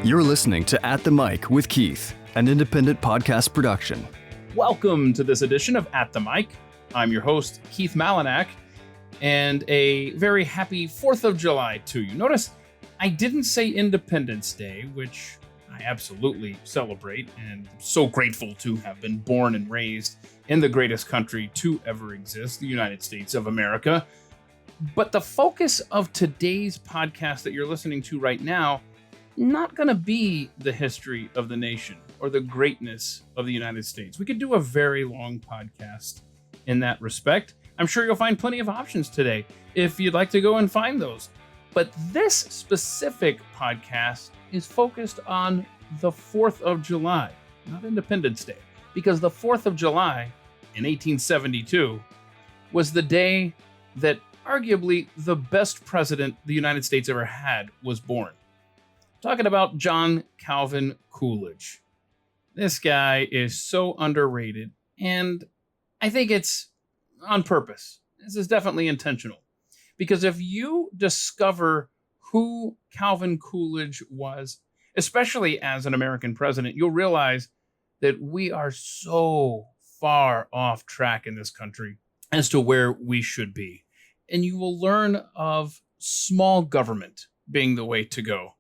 You're listening to At the Mic with Keith, an independent podcast production. Welcome to this edition of At the Mic. I'm your host, Keith Mellon, and a very happy 4th of July to you. Notice I didn't say Independence Day, which I absolutely celebrate and so grateful to have been born and raised in the greatest country to ever exist, the United States of America. But the focus of today's podcast that you're listening to right now, not going to be the history of the nation or the greatness of the United States. We could do a very long podcast in that respect. I'm sure you'll find plenty of options today if you'd like to go and find those. But this specific podcast is focused on the 4th of July, not Independence Day, because the 4th of July in 1872 was the day that arguably the best president the United States ever had was born. Talking about John Calvin Coolidge. This guy is so underrated, and I think it's on purpose. This is definitely intentional. Because if you discover who Calvin Coolidge was, especially as an American president, you'll realize that we are so far off track in this country as to where we should be. And you will learn of small government being the way to go.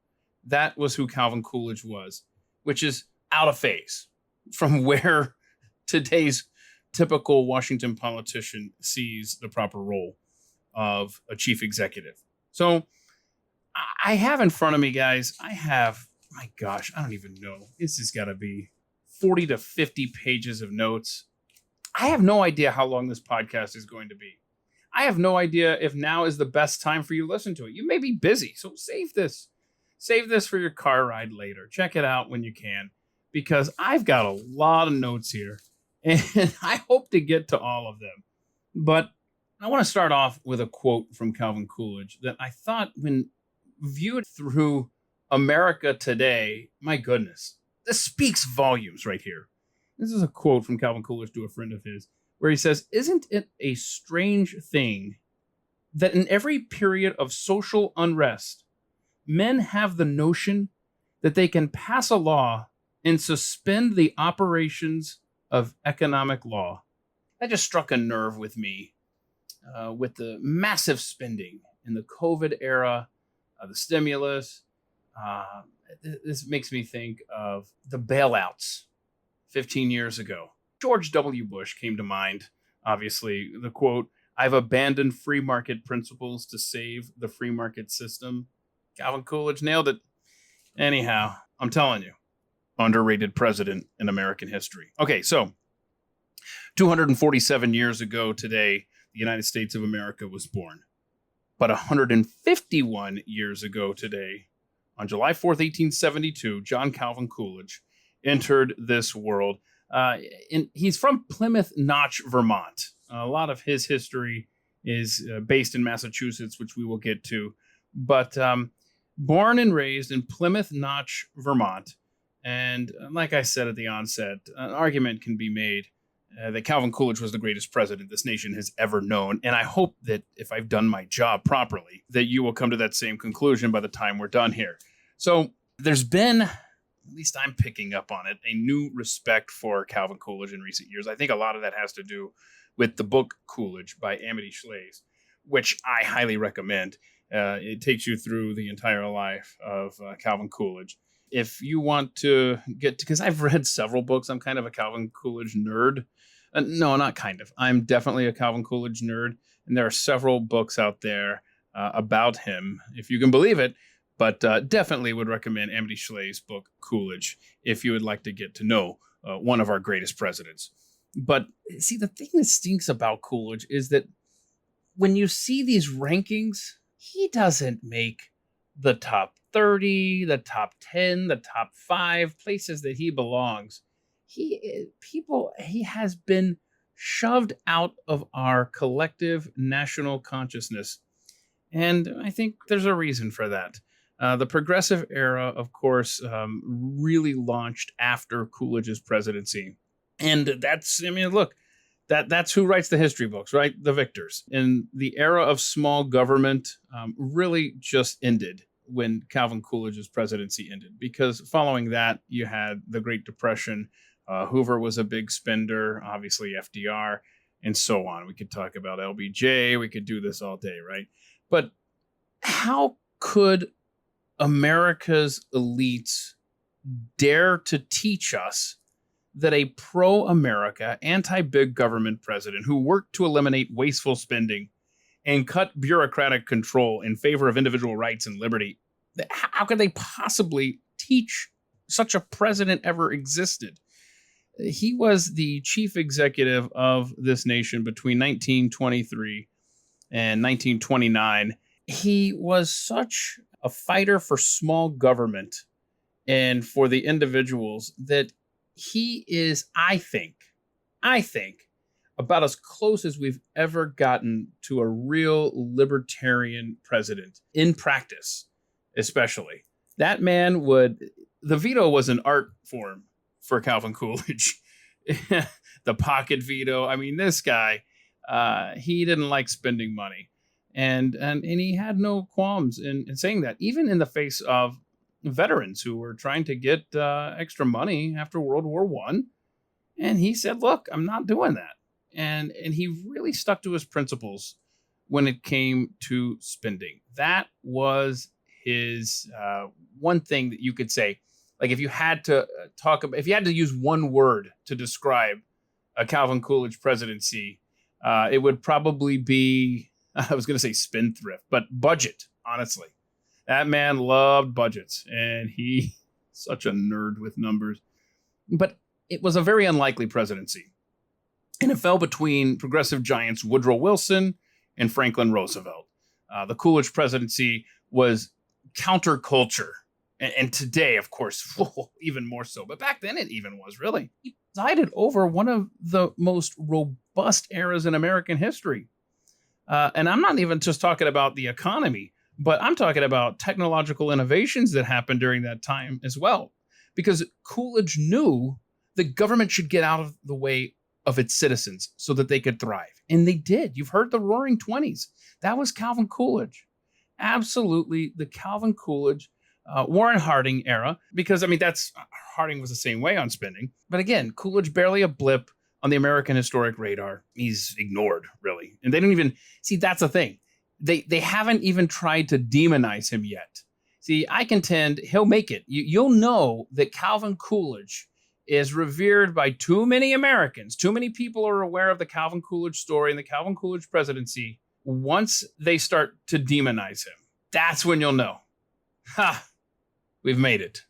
That was who Calvin Coolidge was, which is out of phase from where today's typical Washington politician sees the proper role of a chief executive. So I have in front of me, guys, my gosh, I don't even know. This has got to be 40 to 50 pages of notes. I have no idea how long this podcast is going to be. I have no idea if now is the best time for you to listen to it. You may be busy, so save this. Save this for your car ride later. Check it out when you can, because I've got a lot of notes here, and I hope to get to all of them. But I want to start off with a quote from Calvin Coolidge that I thought, when viewed through America today, my goodness, this speaks volumes right here. This is a quote from Calvin Coolidge to a friend of his, where he says, "Isn't it a strange thing that in every period of social unrest, men have the notion that they can pass a law and suspend the operations of economic law?" That just struck a nerve with me, with the massive spending in the COVID era, the stimulus. This makes me think of the bailouts 15 years ago. George W. Bush came to mind, obviously. The quote, "I've abandoned free market principles to save the free market system." Calvin Coolidge nailed it. Anyhow, I'm telling you, underrated president in American history. Okay, so 247 years ago today, the United States of America was born. But 151 years ago today, on July 4th, 1872, John Calvin Coolidge entered this world. He's from Plymouth Notch, Vermont. A lot of his history is based in Massachusetts, which we will get to. But born and raised in Plymouth Notch, Vermont. And like I said at the onset, an argument can be made that Calvin Coolidge was the greatest president this nation has ever known. And I hope that if I've done my job properly, that you will come to that same conclusion by the time we're done here. So there's been, at least I'm picking up on it, a new respect for Calvin Coolidge in recent years. I think a lot of that has to do with the book Coolidge by Amity Shlaes, which I highly recommend. It takes you through the entire life of Calvin Coolidge. If you want to get to, because I've read several books, I'm kind of a Calvin Coolidge nerd. No, not kind of. I'm definitely a Calvin Coolidge nerd, and there are several books out there about him, if you can believe it. But definitely would recommend Amity Shlaes' book Coolidge if you would like to get to know one of our greatest presidents. But see, the thing that stinks about Coolidge is that when you see these rankings, he doesn't make the top 30, the top 10, the top 5 places that he belongs. He has been shoved out of our collective national consciousness. And I think there's a reason for that. The progressive era, of course, really launched after Coolidge's presidency. And that's who writes the history books, right? The victors. And the era of small government really just ended when Calvin Coolidge's presidency ended, because following that, you had the Great Depression. Hoover was a big spender, obviously FDR, and so on. We could talk about LBJ. We could do this all day, right? But how could America's elites dare to teach us that a pro-America, anti-big government president who worked to eliminate wasteful spending and cut bureaucratic control in favor of individual rights and liberty, how could they possibly teach such a president ever existed? He was the chief executive of this nation between 1923 and 1929. He was such a fighter for small government and for the individuals that he is, I think, about as close as we've ever gotten to a real libertarian president in practice, especially. That man the veto was an art form for Calvin Coolidge. The pocket veto. I mean, this guy, he didn't like spending money. And he had no qualms in saying that, even in the face of veterans who were trying to get extra money after World War I. And he said, look, I'm not doing that. And he really stuck to his principles when it came to spending. That was his one thing that you could say. Like, if you had to if you had to use one word to describe a Calvin Coolidge presidency, it would probably be, I was going to say spendthrift, but budget, honestly. That man loved budgets, and he such a nerd with numbers. But it was a very unlikely presidency. And it fell between progressive giants Woodrow Wilson and Franklin Roosevelt. The Coolidge presidency was counterculture. And today, of course, even more so. But back then, it even was, really. He presided over one of the most robust eras in American history. And I'm not even just talking about the economy, but I'm talking about technological innovations that happened during that time as well. Because Coolidge knew the government should get out of the way of its citizens so that they could thrive. And they did. You've heard the Roaring Twenties. That was Calvin Coolidge. Absolutely the Calvin Coolidge, Warren Harding era. Because, I mean, Harding was the same way on spending. But again, Coolidge barely a blip on the American historic radar. He's ignored, really. And they don't even, see, that's the thing. They haven't even tried to demonize him yet. See, I contend he'll make it. You'll know that Calvin Coolidge is revered by too many Americans. Too many people are aware of the Calvin Coolidge story and the Calvin Coolidge presidency. Once they start to demonize him, that's when you'll know. Ha! We've made it.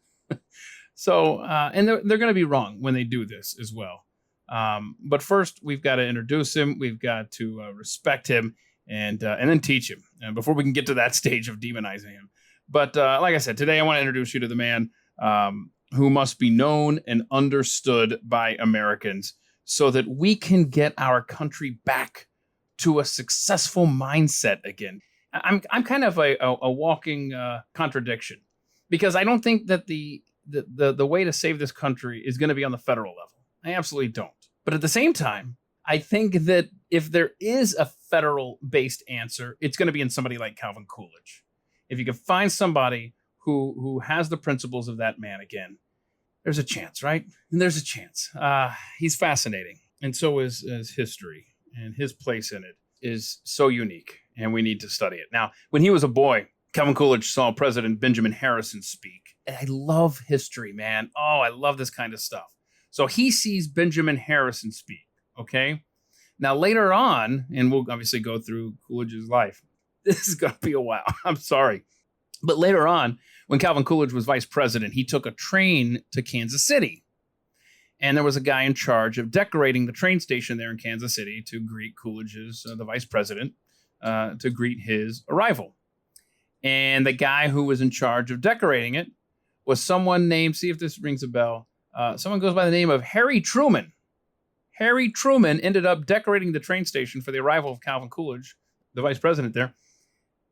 So, and they're going to be wrong when they do this as well. But first, we've got to introduce him. We've got to respect him and then teach him before we can get to that stage of demonizing him. But like I said, today I want to introduce you to the man who must be known and understood by Americans so that we can get our country back to a successful mindset again. I'm kind of a walking contradiction, because I don't think that the way to save this country is going to be on the federal level. I absolutely don't. But at the same time, I think that if there is a federal-based answer, it's going to be in somebody like Calvin Coolidge. If you can find somebody who has the principles of that man again, there's a chance, right? And there's a chance. He's fascinating, and so is history, and his place in it is so unique, and we need to study it. Now, when he was a boy, Calvin Coolidge saw President Benjamin Harrison speak. And I love history, man. Oh, I love this kind of stuff. So he sees Benjamin Harrison speak, okay? Now, later on, and we'll obviously go through Coolidge's life. This is going to be a while. I'm sorry. But later on, when Calvin Coolidge was vice president, he took a train to Kansas City. And there was a guy in charge of decorating the train station there in Kansas City to greet Coolidge's, the vice president, to greet his arrival. And the guy who was in charge of decorating it was someone named, see if this rings a bell, someone goes by the name of Harry Truman. Harry Truman ended up decorating the train station for the arrival of Calvin Coolidge, the vice president there.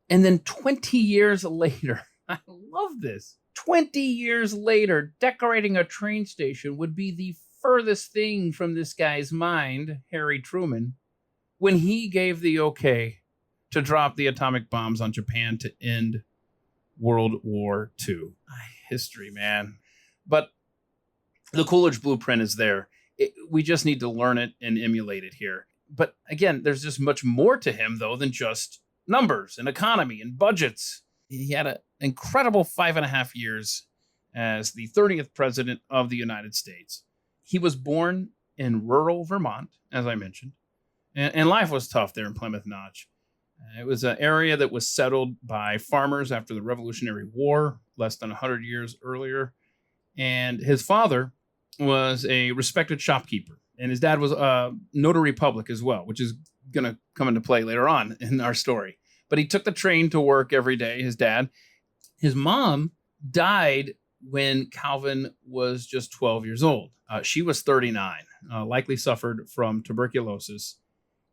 And then 20 years later, I love this, 20 years later, decorating a train station would be the furthest thing from this guy's mind, Harry Truman, when he gave the okay to drop the atomic bombs on Japan to end World War II. History, man. But the Coolidge blueprint is there. We just need to learn it and emulate it here. But again, there's just much more to him, though, than just numbers and economy and budgets. He had an incredible 5.5 years as the 30th president of the United States. He was born in rural Vermont, as I mentioned, and life was tough there in Plymouth Notch. It was an area that was settled by farmers after the Revolutionary War, less than 100 years earlier. And his father was a respected shopkeeper, and his dad was a notary public as well, which is going to come into play later on in our story. But he took the train to work every day, his dad. His mom died when Calvin was just 12 years old. She was 39, likely suffered from tuberculosis.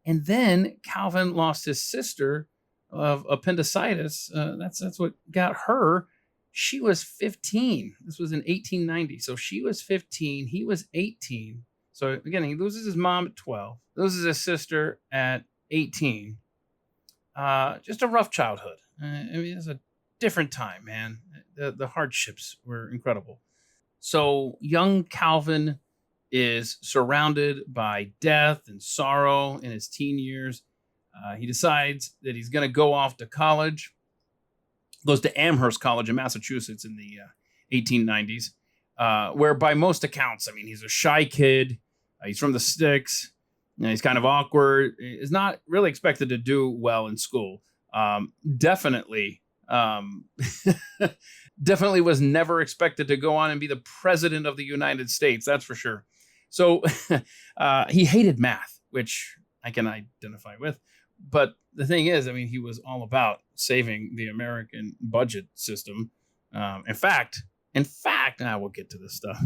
And then Calvin lost his sister of appendicitis. That's what got her. She was 15. This was in 1890. So she was 15. He was 18. So again, he loses his mom at 12, loses his sister at 18. Just a rough childhood. I mean, it's a different time, man. The hardships were incredible. So young Calvin is surrounded by death and sorrow in his teen years. He decides that he's going to go off to college, goes to Amherst College in Massachusetts in the 1890s, where by most accounts, I mean, he's a shy kid. He's from the sticks. He's kind of awkward. He's not really expected to do well in school. Definitely was never expected to go on and be the president of the United States. That's for sure. So he hated math, which I can identify with. But the thing is, I mean, he was all about saving the American budget system. In fact, we'll get to this stuff.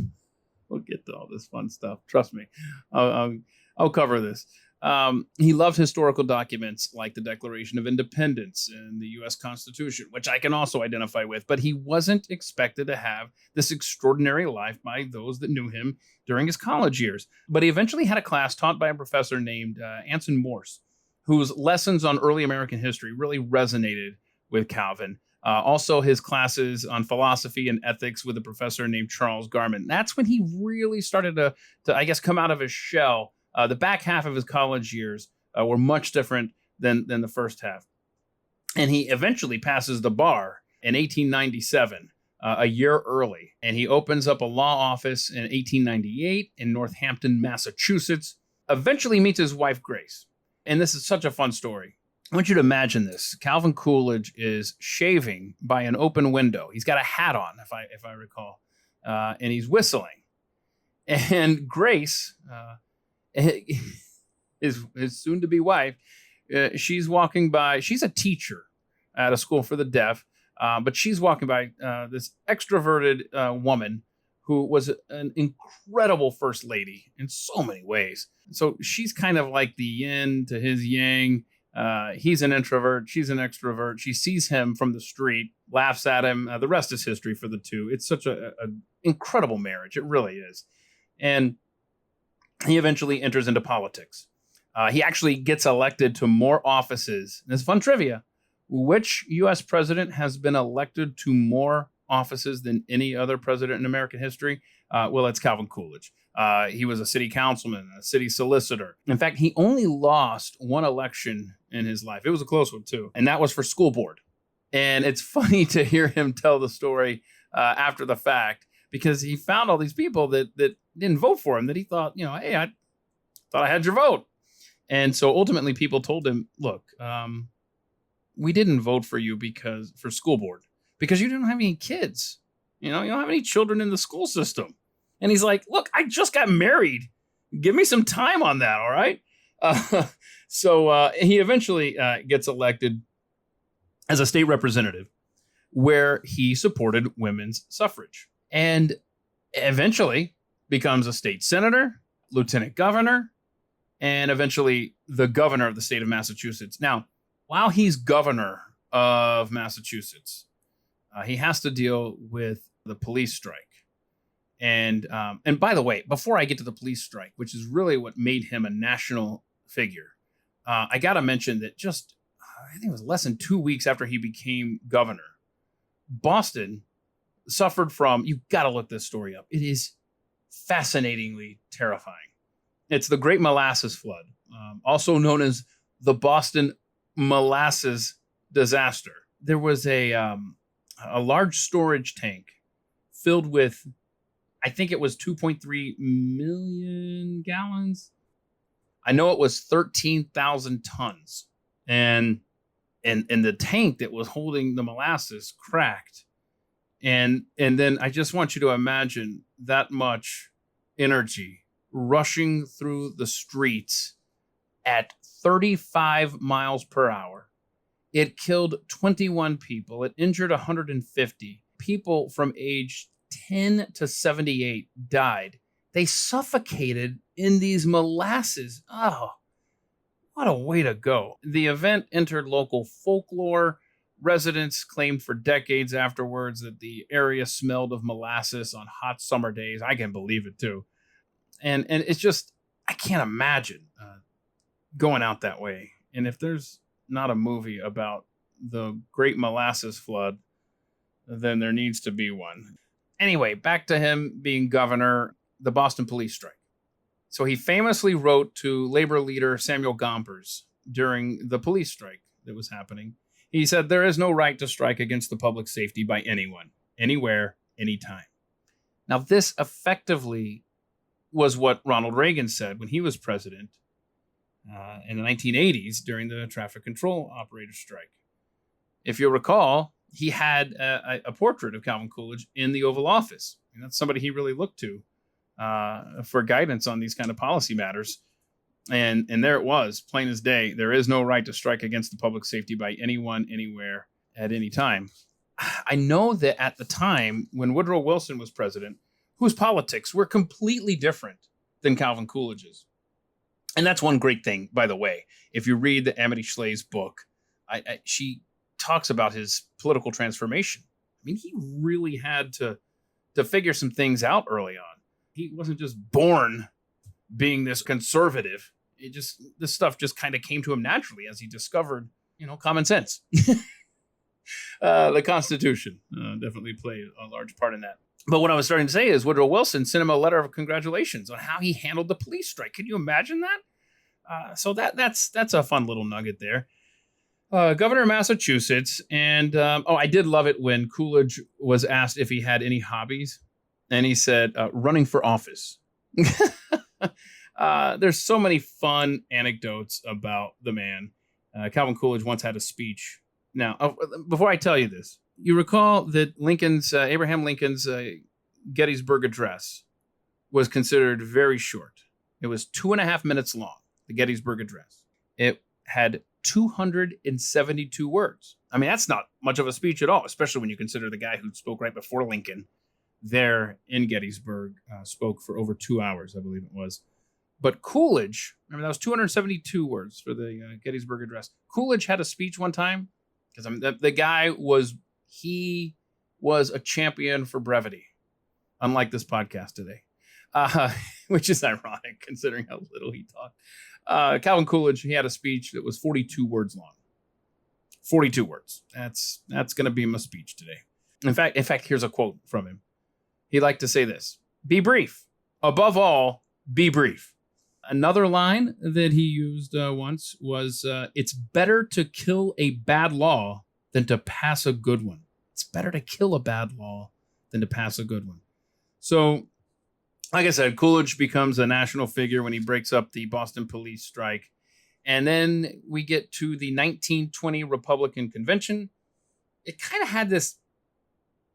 We'll get to all this fun stuff. Trust me. I'll cover this. He loved historical documents like the Declaration of Independence and the U.S. Constitution, which I can also identify with, but he wasn't expected to have this extraordinary life by those that knew him during his college years. But he eventually had a class taught by a professor named Anson Morse, whose lessons on early American history really resonated with Calvin. Also, his classes on philosophy and ethics with a professor named Charles Garman. That's when he really started to I guess, come out of his shell. The back half of his college years were much different than the first half. And he eventually passes the bar in 1897, a year early. And he opens up a law office in 1898 in Northampton, Massachusetts. Eventually meets his wife, Grace. And this is such a fun story. I want you to imagine this. Calvin Coolidge is shaving by an open window. He's got a hat on, if I recall, and he's whistling. And Grace, his soon-to-be wife, she's walking by. She's a teacher at a school for the deaf, but she's walking by this extroverted woman who was an incredible first lady in so many ways. So she's kind of like the yin to his yang. He's an introvert. She's an extrovert. She sees him from the street, laughs at him. The rest is history for the two. It's such an incredible marriage. It really is. And he eventually enters into politics. He actually gets elected to more offices. This is fun trivia. Which U.S. president has been elected to more offices than any other president in American history? Well, it's Calvin Coolidge. He was a city councilman, a city solicitor. In fact, he only lost one election in his life. It was a close one, too. And that was for school board. And it's funny to hear him tell the story after the fact, because he found all these people that didn't vote for him, that he thought, hey, I thought I had your vote. And so ultimately people told him, look, we didn't vote for you for school board because you didn't have any kids. You don't have any children in the school system. And he's like, look, I just got married. Give me some time on that, all right? So he eventually gets elected as a state representative where he supported women's suffrage and eventually becomes a state senator, lieutenant governor, and eventually the governor of the state of Massachusetts. Now, while he's governor of Massachusetts, he has to deal with the police strike. And by the way, before I get to the police strike, which is really what made him a national figure, I got to mention that I think it was less than 2 weeks after he became governor, Boston suffered from, you got to look this story up. It is fascinatingly terrifying. It's the Great Molasses Flood, also known as the Boston Molasses Disaster. There was a large storage tank filled with, I think it was 2.3 million gallons. I know it was 13,000 tons. And the tank that was holding the molasses cracked. And then I just want you to imagine that much energy rushing through the streets at 35 miles per hour. It killed 21 people. It injured 150. People from age 10 to 78 died. They suffocated in these molasses. Oh, what a way to go. The event entered local folklore. Residents claimed for decades afterwards that the area smelled of molasses on hot summer days. I can believe it too. And it's just, I can't imagine going out that way. And if there's not a movie about the Great Molasses Flood, then there needs to be one. Anyway, back to him being governor, the Boston police strike. So he famously wrote to labor leader Samuel Gompers during the police strike that was happening. He said, "There is no right to strike against the public safety by anyone, anywhere, anytime." Now, this effectively was what Ronald Reagan said when he was president in the 1980s during the traffic control operator strike. If you'll recall, he had a portrait of Calvin Coolidge in the Oval Office. And that's somebody he really looked to for guidance on these kind of policy matters. And there it was, plain as day. There is no right to strike against the public safety by anyone, anywhere, at any time. I know that at the time when Woodrow Wilson was president, whose politics were completely different than Calvin Coolidge's. And that's one great thing, by the way. If you read the Amity Shlaes book, she talks about his political transformation. I mean, he really had to figure some things out early on. He wasn't just born being this conservative. This stuff just kind of came to him naturally as he discovered, common sense. The Constitution definitely played a large part in that. But what I was starting to say is Woodrow Wilson sent him a letter of congratulations on how he handled the police strike. Can you imagine that? So that's a fun little nugget there. Governor of Massachusetts, and I did love it when Coolidge was asked if he had any hobbies, and he said, running for office. There's so many fun anecdotes about the man. Calvin Coolidge once had a speech. Now, before I tell you this, you recall that Abraham Lincoln's Gettysburg Address was considered very short. It was 2.5 minutes long, the Gettysburg Address. It had 272 words. I mean, that's not much of a speech at all, especially when you consider the guy who spoke right before Lincoln there in Gettysburg spoke for over 2 hours, I believe it was. But Coolidge, remember that was 272 words for the Gettysburg Address. Coolidge had a speech one time because the guy was a champion for brevity, unlike this podcast today, which is ironic considering how little he talked. Calvin Coolidge, he had a speech that was 42 words long. 42 words. That's going to be my speech today. In fact, here's a quote from him. He liked to say this: "Be brief. Above all, be brief." Another line that he used once was, "It's better to kill a bad law than to pass a good one." It's better to kill a bad law than to pass a good one. So, like I said, Coolidge becomes a national figure when he breaks up the Boston police strike. And then we get to the 1920 Republican Convention. It kind of had this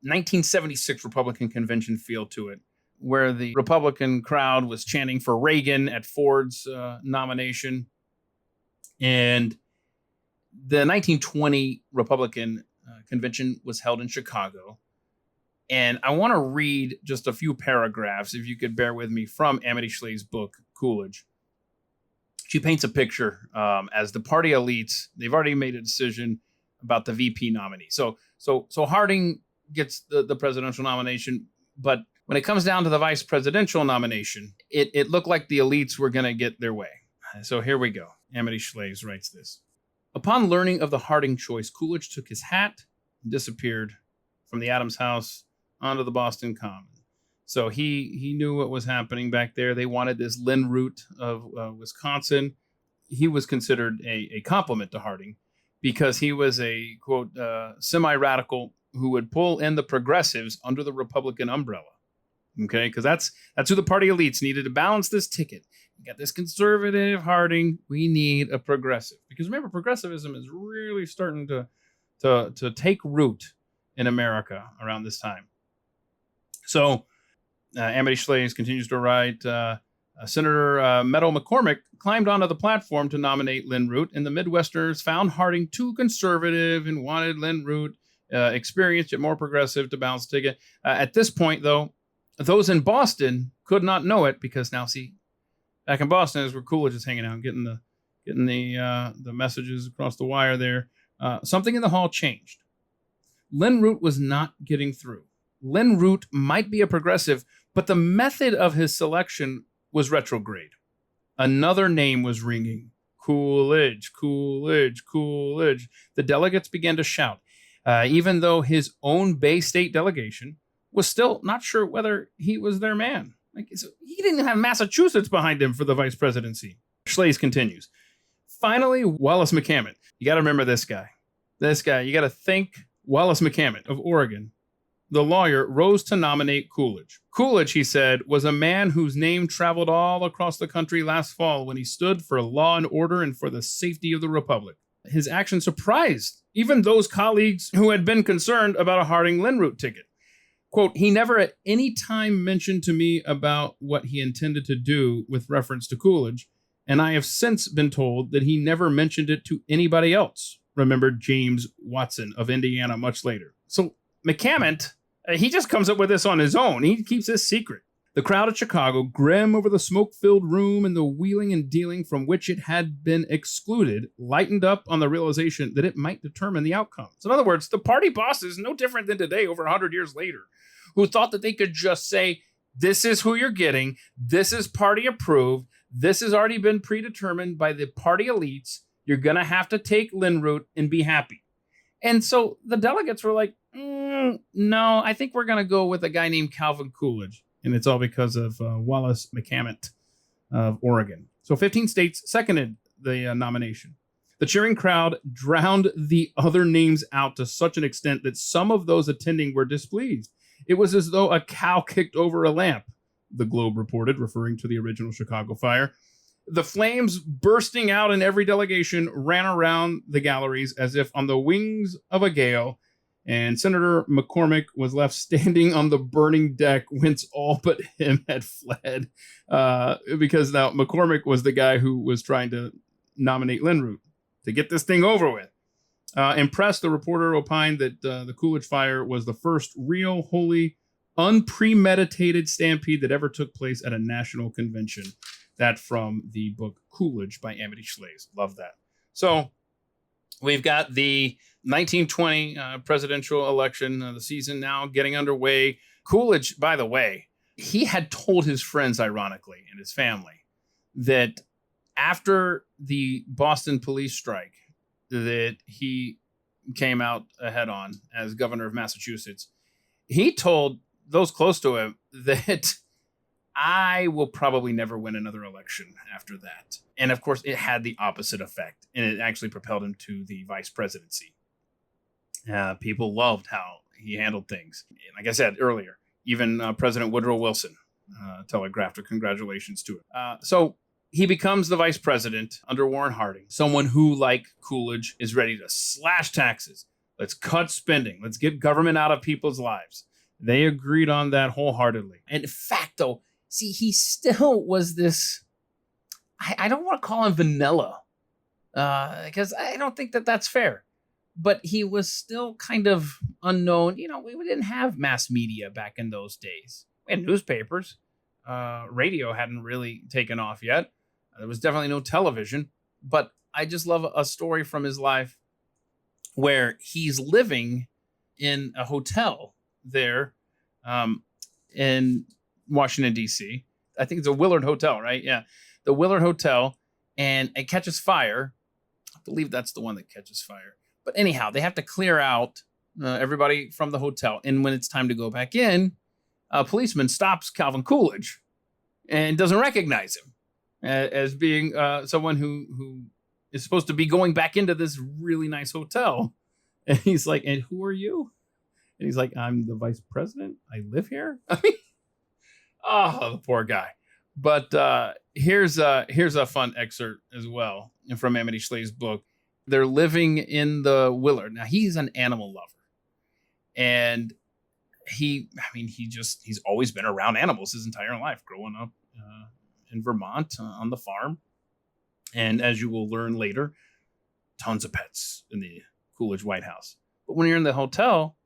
1976 Republican Convention feel to it, where the Republican crowd was chanting for Reagan at Ford's nomination. And the 1920 Republican Convention was held in Chicago. And I want to read just a few paragraphs, if you could bear with me, from Amity Shlaes' book, Coolidge. She paints a picture as the party elites. They've already made a decision about the VP nominee. So Harding gets the presidential nomination, but when it comes down to the vice presidential nomination, it looked like the elites were going to get their way. So here we go. Amity Shlaes writes this: "Upon learning of the Harding choice, Coolidge took his hat and disappeared from the Adams House onto the Boston Common. So he knew what was happening back there. They wanted this Lynn Root of Wisconsin. He was considered a compliment to Harding because he was a, quote, semi-radical who would pull in the progressives under the Republican umbrella. Okay, because that's who the party elites needed to balance this ticket. You got this conservative Harding. We need a progressive. Because remember, progressivism is really starting to take root in America around this time. So Amity Shlaes continues to write, Senator Meadow McCormick climbed onto the platform to nominate Lynn Root, and the Midwesterners found Harding too conservative and wanted Lynn Root, experienced yet more progressive, to balance the ticket. At this point, though, those in Boston could not know it because now, see, back in Boston is where Coolidge is hanging out, getting the messages across the wire there. Something in the hall changed. Lynn Root was not getting through. Lynn Root might be a progressive, but the method of his selection was retrograde. Another name was ringing. Coolidge, Coolidge, Coolidge. The delegates began to shout, even though his own Bay State delegation was still not sure whether he was their man. He didn't have Massachusetts behind him for the vice presidency. Shlaes continues. Finally, Wallace McCammon. You got to remember this guy. You got to think Wallace McCammon of Oregon. The lawyer rose to nominate Coolidge. Coolidge, he said, was a man whose name traveled all across the country last fall when he stood for law and order and for the safety of the Republic. His action surprised even those colleagues who had been concerned about a Harding-Lynn Root ticket. Quote, he never at any time mentioned to me about what he intended to do with reference to Coolidge, and I have since been told that he never mentioned it to anybody else, remembered James Watson of Indiana much later. So McCammon, he just comes up with this on his own. He keeps this secret. The crowd at Chicago, grim over the smoke-filled room and the wheeling and dealing from which it had been excluded, lightened up on the realization that it might determine the outcome. So in other words, the party bosses, no different than today, over 100 years later, who thought that they could just say, this is who you're getting, this is party approved, this has already been predetermined by the party elites, you're going to have to take Lynn Root and be happy. And so the delegates were like, no, I think we're going to go with a guy named Calvin Coolidge. And it's all because of Wallace McCammon of Oregon. So 15 states seconded the nomination. The cheering crowd drowned the other names out to such an extent that some of those attending were displeased. It was as though a cow kicked over a lamp, the Globe reported, referring to the original Chicago fire. The flames bursting out in every delegation ran around the galleries as if on the wings of a gale, and Senator McCormick was left standing on the burning deck whence all but him had fled, because now McCormick was the guy who was trying to nominate Lynn Root to get this thing over with. Impressed, the reporter opined that the Coolidge fire was the first real, wholly, unpremeditated stampede that ever took place at a national convention. That from the book Coolidge by Amity Shlaes. Love that. So we've got the 1920 presidential election, the season now getting underway. Coolidge, by the way, he had told his friends, ironically, and his family, that after the Boston police strike that he came out ahead on as governor of Massachusetts, he told those close to him that I will probably never win another election after that. And of course, it had the opposite effect, and it actually propelled him to the vice presidency. People loved how he handled things. And like I said earlier, even President Woodrow Wilson telegraphed a congratulations to him. So he becomes the vice president under Warren Harding, someone who, like Coolidge, is ready to slash taxes. Let's cut spending. Let's get government out of people's lives. They agreed on that wholeheartedly. And in fact, though, see, he still was this, I don't want to call him vanilla, because I don't think that that's fair. But he was still kind of unknown. You know, we didn't have mass media back in those days. We had newspapers. Radio hadn't really taken off yet. There was definitely no television. But I just love a story from his life where he's living in a hotel there in Washington, D.C. I think it's a Willard Hotel, right? Yeah, the Willard Hotel. And it catches fire. I believe that's the one that catches fire. But anyhow, they have to clear out everybody from the hotel. And when it's time to go back in, a policeman stops Calvin Coolidge and doesn't recognize him as being someone who is supposed to be going back into this really nice hotel. And he's like, and who are you? And he's like, I'm the vice president. I live here. I mean, oh, the poor guy. But here's a fun excerpt as well from Amity Shlae's book. They're living in the Willard. Now, he's an animal lover. And he's always been around animals his entire life, growing up in Vermont on the farm. And as you will learn later, tons of pets in the Coolidge White House. But when you're in the hotel,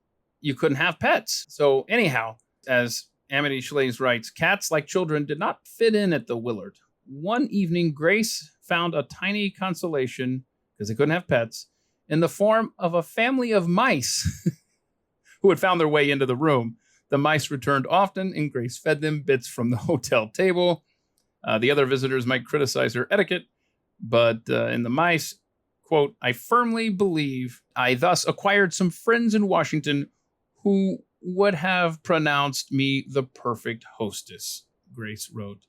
you couldn't have pets. So anyhow, as Amity Shlaes writes, cats, like children, did not fit in at the Willard. One evening, Grace found a tiny consolation, because they couldn't have pets, in the form of a family of mice who had found their way into the room. The mice returned often, and Grace fed them bits from the hotel table. The other visitors might criticize her etiquette, but in the mice, quote, I firmly believe I thus acquired some friends in Washington who would have pronounced me the perfect hostess, Grace wrote.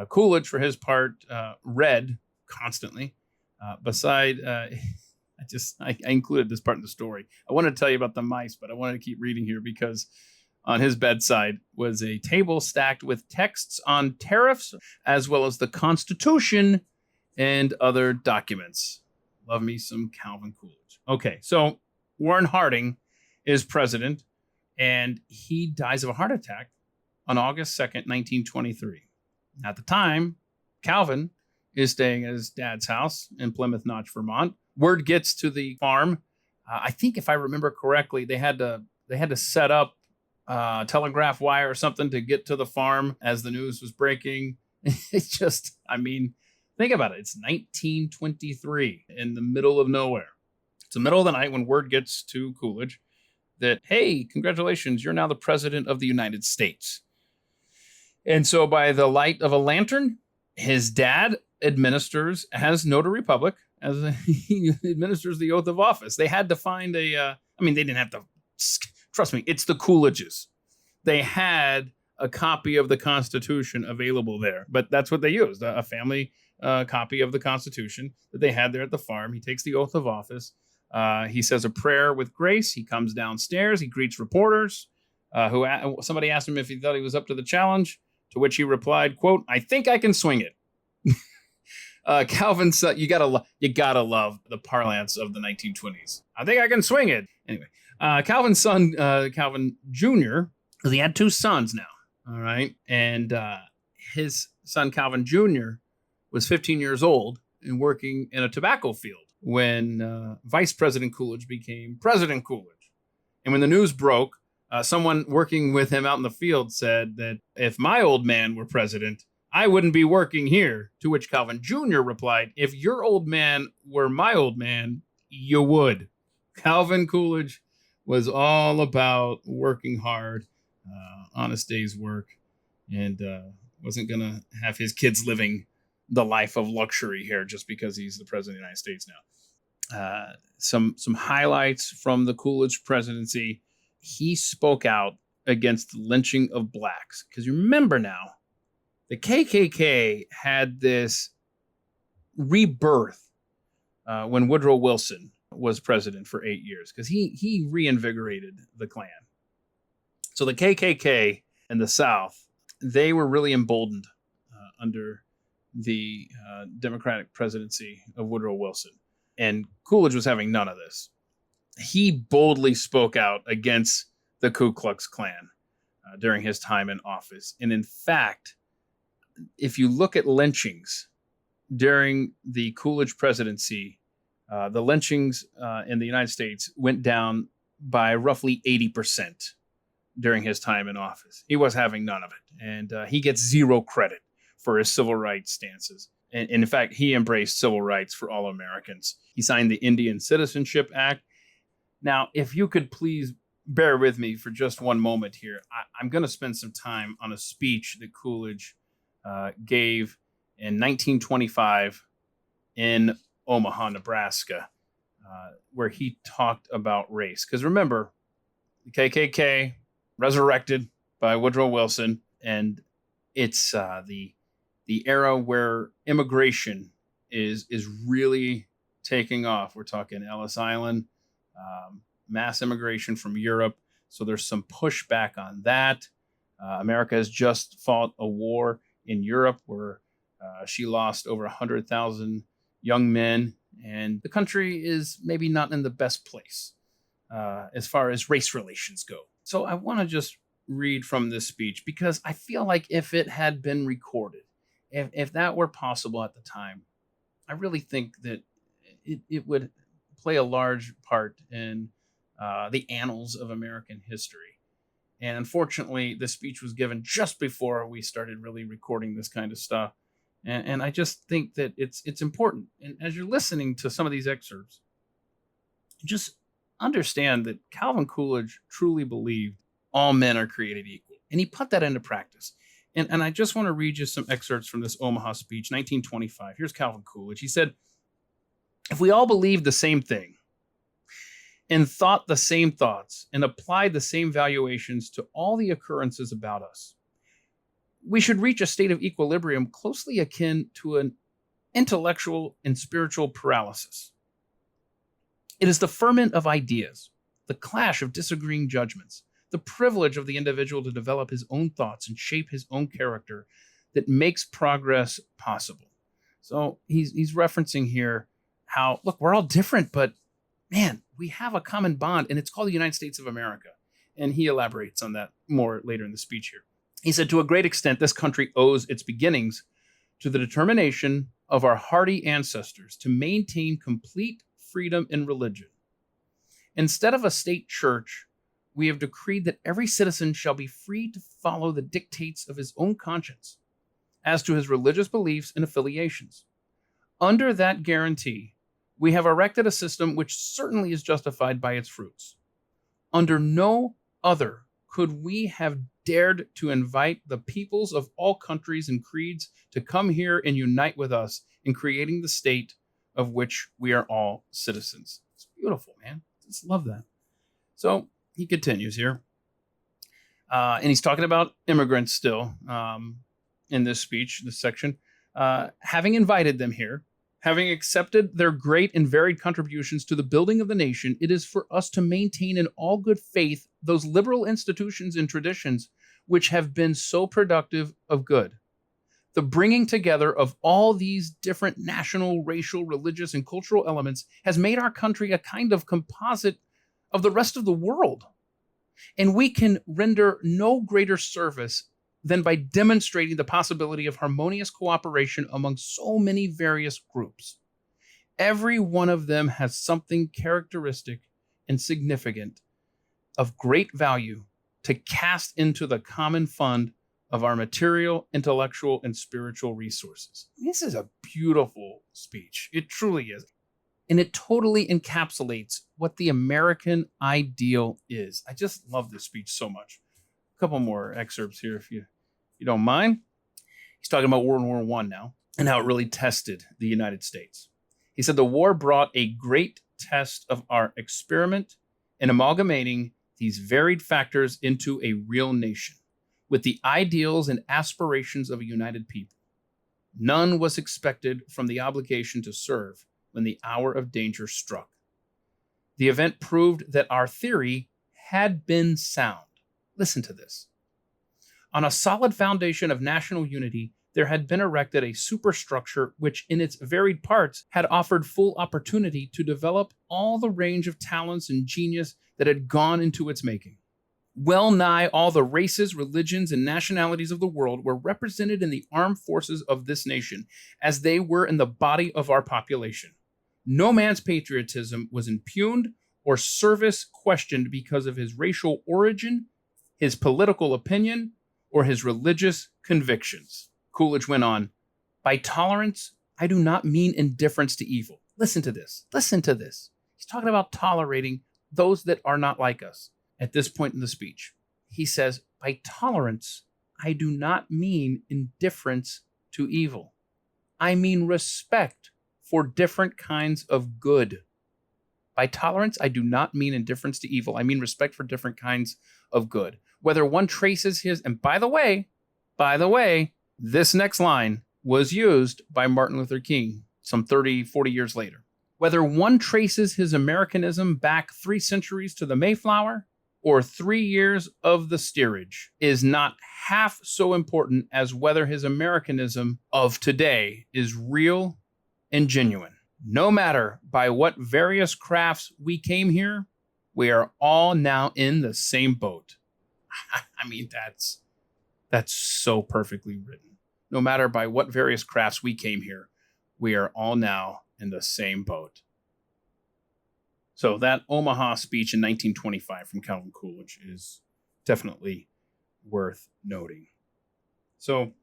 Coolidge, for his part, read constantly. I included this part in the story. I wanted to tell you about the mice, but I wanted to keep reading here because on his bedside was a table stacked with texts on tariffs, as well as the Constitution and other documents. Love me some Calvin Coolidge. Okay, so Warren Harding is president, and he dies of a heart attack on August 2nd, 1923. At the time, Calvin is staying at his dad's house in Plymouth Notch, Vermont. Word gets to the farm. I think if I remember correctly, they had to set up a telegraph wire or something to get to the farm as the news was breaking. It's just, I mean, think about it. It's 1923 in the middle of nowhere. It's the middle of the night when word gets to Coolidge that, hey, congratulations, you're now the president of the United States. And so by the light of a lantern, his dad has notary public, he administers the oath of office. They had to find they didn't have to, trust me, it's the Coolidges. They had a copy of the Constitution available there, but that's what they used, a family copy of the Constitution that they had there at the farm. He takes the oath of office. He says a prayer with Grace. He comes downstairs. He greets reporters. Somebody asked him if he thought he was up to the challenge, to which he replied, quote, I think I can swing it. Calvin said, you gotta love the parlance of the 1920s. I think I can swing it. Anyway, Calvin's son, Calvin Jr., because he had two sons now. All right. And his son, Calvin Jr., was 15 years old and working in a tobacco field when Vice President Coolidge became President Coolidge. And when the news broke, someone working with him out in the field said that if my old man were president, I wouldn't be working here. To which Calvin Jr. replied, if your old man were my old man, you would. Calvin Coolidge was all about working hard, honest day's work, and wasn't going to have his kids living the life of luxury here just because he's the president of the United States now. Some highlights from the Coolidge presidency. He spoke out against the lynching of blacks. Because you remember now, the KKK had this rebirth when Woodrow Wilson was president for 8 years, because he reinvigorated the Klan. So the KKK in the South, they were really emboldened under the Democratic presidency of Woodrow Wilson. And Coolidge was having none of this. He boldly spoke out against the Ku Klux Klan during his time in office. And in fact, if you look at lynchings during the Coolidge presidency, the lynchings in the United States went down by roughly 80% during his time in office. He was having none of it. And he gets zero credit for his civil rights stances. And in fact, he embraced civil rights for all Americans. He signed the Indian Citizenship Act. Now, if you could please bear with me for just one moment here, I'm going to spend some time on a speech that Coolidge gave in 1925 in Omaha, Nebraska. where he talked about race. Because remember, the KKK resurrected by Woodrow Wilson, and it's the era where immigration is really taking off. We're talking Ellis Island, mass immigration from Europe. So there's some pushback on that. America has just fought a war in Europe where she lost over 100,000 young men, and the country is maybe not in the best place as far as race relations go. So I want to just read from this speech because I feel like if it had been recorded, if that were possible at the time, I really think that it would play a large part in the annals of American history. And unfortunately, the speech was given just before we started really recording this kind of stuff. And I just think that it's important. And as you're listening to some of these excerpts, just understand that Calvin Coolidge truly believed all men are created equal. And he put that into practice. And I just want to read you some excerpts from this Omaha speech, 1925. Here's Calvin Coolidge. He said, "If we all believed the same thing and thought the same thoughts and applied the same valuations to all the occurrences about us, we should reach a state of equilibrium closely akin to an intellectual and spiritual paralysis. It is the ferment of ideas, the clash of disagreeing judgments, the privilege of the individual to develop his own thoughts and shape his own character that makes progress possible." So he's referencing here how, look, we're all different, but man, we have a common bond, and it's called the United States of America. And he elaborates on that more later in the speech here. He said, "To a great extent, this country owes its beginnings to the determination of our hardy ancestors to maintain complete freedom in religion. Instead of a state church, we have decreed that every citizen shall be free to follow the dictates of his own conscience as to his religious beliefs and affiliations. Under that guarantee, we have erected a system which certainly is justified by its fruits. Under no other could we have dared to invite the peoples of all countries and creeds to come here and unite with us in creating the state of which we are all citizens." It's beautiful, man. Just love that. So he continues here. And he's talking about immigrants still in this speech, this section. Having invited them here, having accepted their great and varied contributions to the building of the nation, it is for us to maintain in all good faith those liberal institutions and traditions which have been so productive of good. The bringing together of all these different national, racial, religious, and cultural elements has made our country a kind of composite of the rest of the world. And we can render no greater service than by demonstrating the possibility of harmonious cooperation among so many various groups. Every one of them has something characteristic and significant of great value to cast into the common fund of our material, intellectual, and spiritual resources." This is a beautiful speech. It truly is. And it totally encapsulates what the American ideal is. I just love this speech so much. A couple more excerpts here, if you don't mind. He's talking about World War I now and how it really tested the United States. He said, "The war brought a great test of our experiment in amalgamating these varied factors into a real nation with the ideals and aspirations of a united people. None was expected from the obligation to serve when the hour of danger struck. The event proved that our theory had been sound." Listen to this. "On a solid foundation of national unity, there had been erected a superstructure which in its varied parts had offered full opportunity to develop all the range of talents and genius that had gone into its making. Well nigh all the races, religions, and nationalities of the world were represented in the armed forces of this nation, as they were in the body of our population. No man's patriotism was impugned or service questioned because of his racial origin, his political opinion, or his religious convictions." Coolidge went on, "By tolerance, I do not mean indifference to evil." Listen to this. Listen to this. He's talking about tolerating those that are not like us. At this point in the speech, he says, "By tolerance, I do not mean indifference to evil. I mean respect for different kinds of good. By tolerance, I do not mean indifference to evil. I mean respect for different kinds of good. Whether one traces his, and by the way, this next line was used by Martin Luther King some 30, 40 years later. Whether one traces his Americanism back 3 centuries to the Mayflower or 3 years of the steerage is not half so important as whether his Americanism of today is real and genuine. No matter by what various crafts we came here, we are all now in the same boat. I mean, that's so perfectly written. No matter by what various crafts we came here, we are all now in the same boat. So that Omaha speech in 1925 from Calvin Coolidge is definitely worth noting. So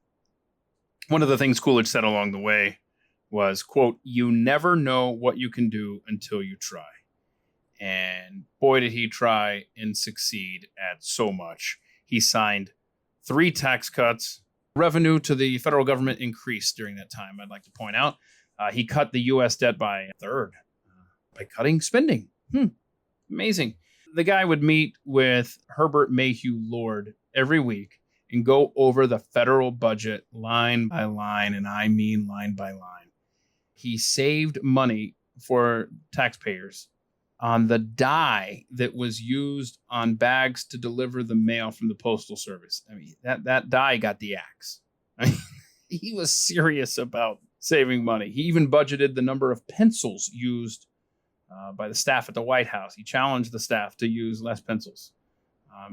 one of the things Coolidge said along the way was, quote, "You never know what you can do until you try." And boy, did he try and succeed at so much. He signed 3 tax cuts. Revenue to the federal government increased during that time, I'd like to point out. He cut the U.S. debt by a third by cutting spending. Amazing. The guy would meet with Herbert Mayhew Lord every week and go over the federal budget line by line, and I mean line by line. He saved money for taxpayers on the die that was used on bags to deliver the mail from the Postal Service. I mean, that die got the axe. I mean, he was serious about saving money. He even budgeted the number of pencils used by the staff at the White House. He challenged the staff to use less pencils.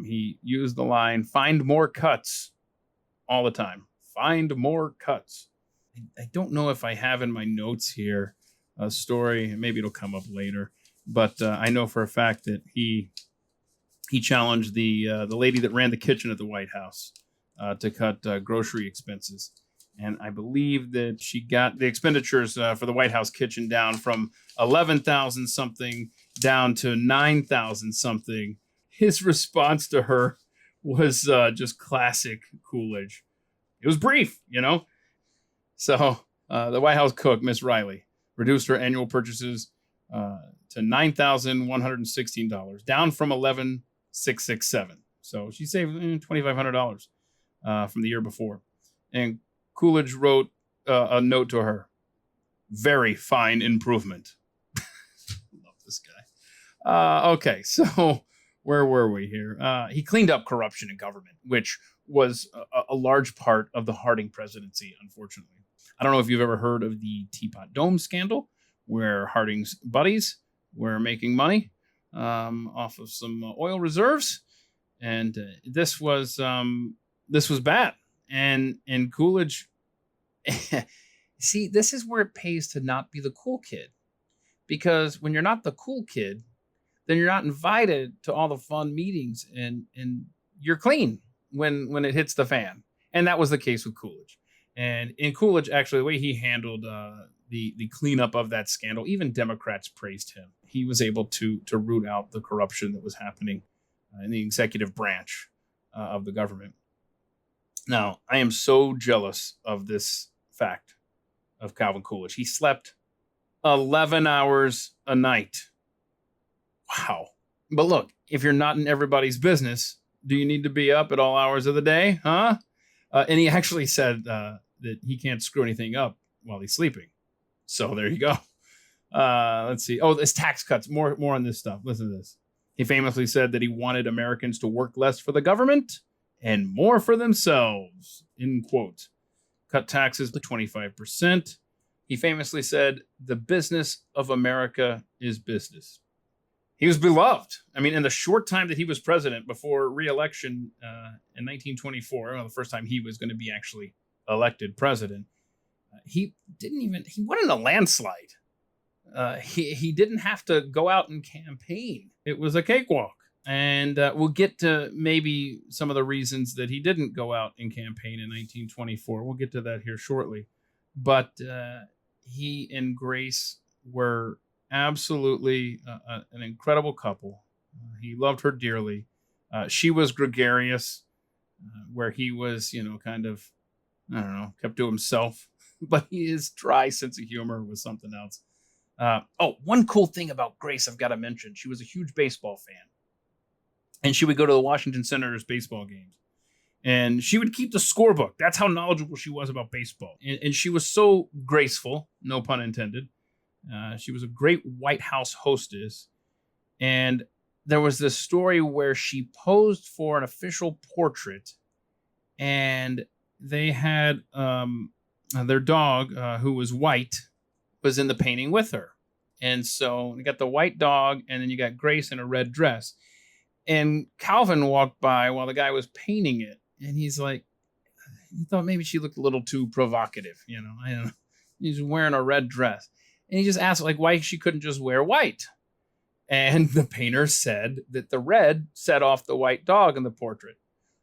He used the line, "Find more cuts," all the time. Find more cuts. I don't know if I have in my notes here a story. Maybe it'll come up later. But I know for a fact that he challenged the lady that ran the kitchen at the White House to cut grocery expenses. And I believe that she got the expenditures for the White House kitchen down from 11,000 something down to 9,000 something. His response to her was just classic Coolidge. It was brief, you know. So the White House cook, Miss Riley, reduced her annual purchases to $9,116, down from $11,667. So she saved $2,500 from the year before. And Coolidge wrote a note to her. "Very fine improvement." Love this guy. Okay, so where were we here? He cleaned up corruption in government, which was a large part of the Harding presidency, unfortunately. I don't know if you've ever heard of the Teapot Dome scandal, where Harding's buddies were making money off of some oil reserves, and this was bad. And Coolidge, see, this is where it pays to not be the cool kid, because when you're not the cool kid, then you're not invited to all the fun meetings, and you're clean when it hits the fan. And that was the case with Coolidge. And in Coolidge, actually, the way he handled the cleanup of that scandal, even Democrats praised him. He was able to root out the corruption that was happening in the executive branch of the government. Now, I am so jealous of this fact of Calvin Coolidge. He slept 11 hours a night. Wow. But look, if you're not in everybody's business, do you need to be up at all hours of the day? Huh? And he actually said that he can't screw anything up while he's sleeping. So there you go. Let's see. Oh, it's tax cuts. More on this stuff. Listen to this. He famously said that he wanted Americans to work less for the government and more for themselves, in quote. Cut taxes to 25%. He famously said, "The business of America is business." He was beloved. I mean, in the short time that he was president before reelection in 1924, the first time he was going to be actually elected president, he won in a landslide. He didn't have to go out and campaign. It was a cakewalk. And we'll get to maybe some of the reasons that he didn't go out and campaign in 1924. We'll get to that here shortly. But he and Grace were absolutely an incredible couple. He loved her dearly. She was gregarious, where he was, kind of, I don't know, kept to himself. But his dry sense of humor was something else. One cool thing about Grace I've got to mention. She was a huge baseball fan. And she would go to the Washington Senators baseball games. And she would keep the scorebook. That's how knowledgeable she was about baseball. And she was so graceful, no pun intended. She was a great White House hostess. And there was this story where she posed for an official portrait. And they had their dog, who was white, was in the painting with her. And so you got the white dog, and then you got Grace in a red dress. And Calvin walked by while the guy was painting it. And he's like, he thought maybe she looked a little too provocative, I don't know. He's wearing a red dress. And he just asked, like, why she couldn't just wear white. And the painter said that the red set off the white dog in the portrait.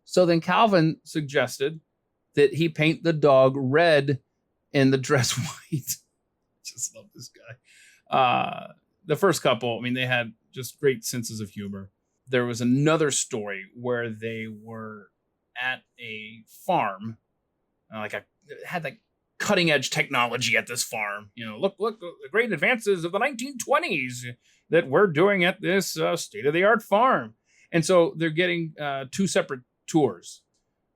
So then Calvin suggested that he paint the dog red and the dress white. Just love this guy. The first couple, they had just great senses of humor. There was another story where they were at a farm, had like cutting edge technology at this farm. Look, the great advances of the 1920s that we're doing at this state of the art farm. And so they're getting two separate tours,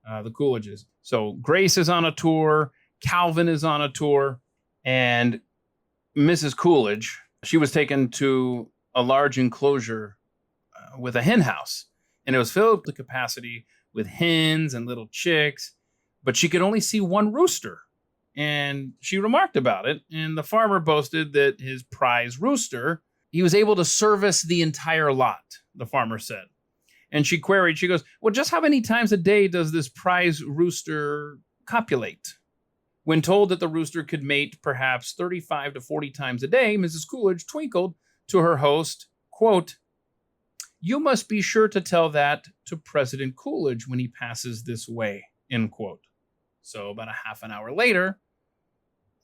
the Coolidges. So Grace is on a tour, Calvin is on a tour, and Mrs. Coolidge, she was taken to a large enclosure with a hen house, and it was filled to capacity with hens and little chicks, but she could only see one rooster. And she remarked about it, and the farmer boasted that his prize rooster, he was able to service the entire lot, the farmer said. And she queried, she goes, well, just how many times a day does this prize rooster copulate? When told that the rooster could mate perhaps 35 to 40 times a day, Mrs. Coolidge twinkled to her host, quote, you must be sure to tell that to President Coolidge when he passes this way, end quote. So about a half an hour later,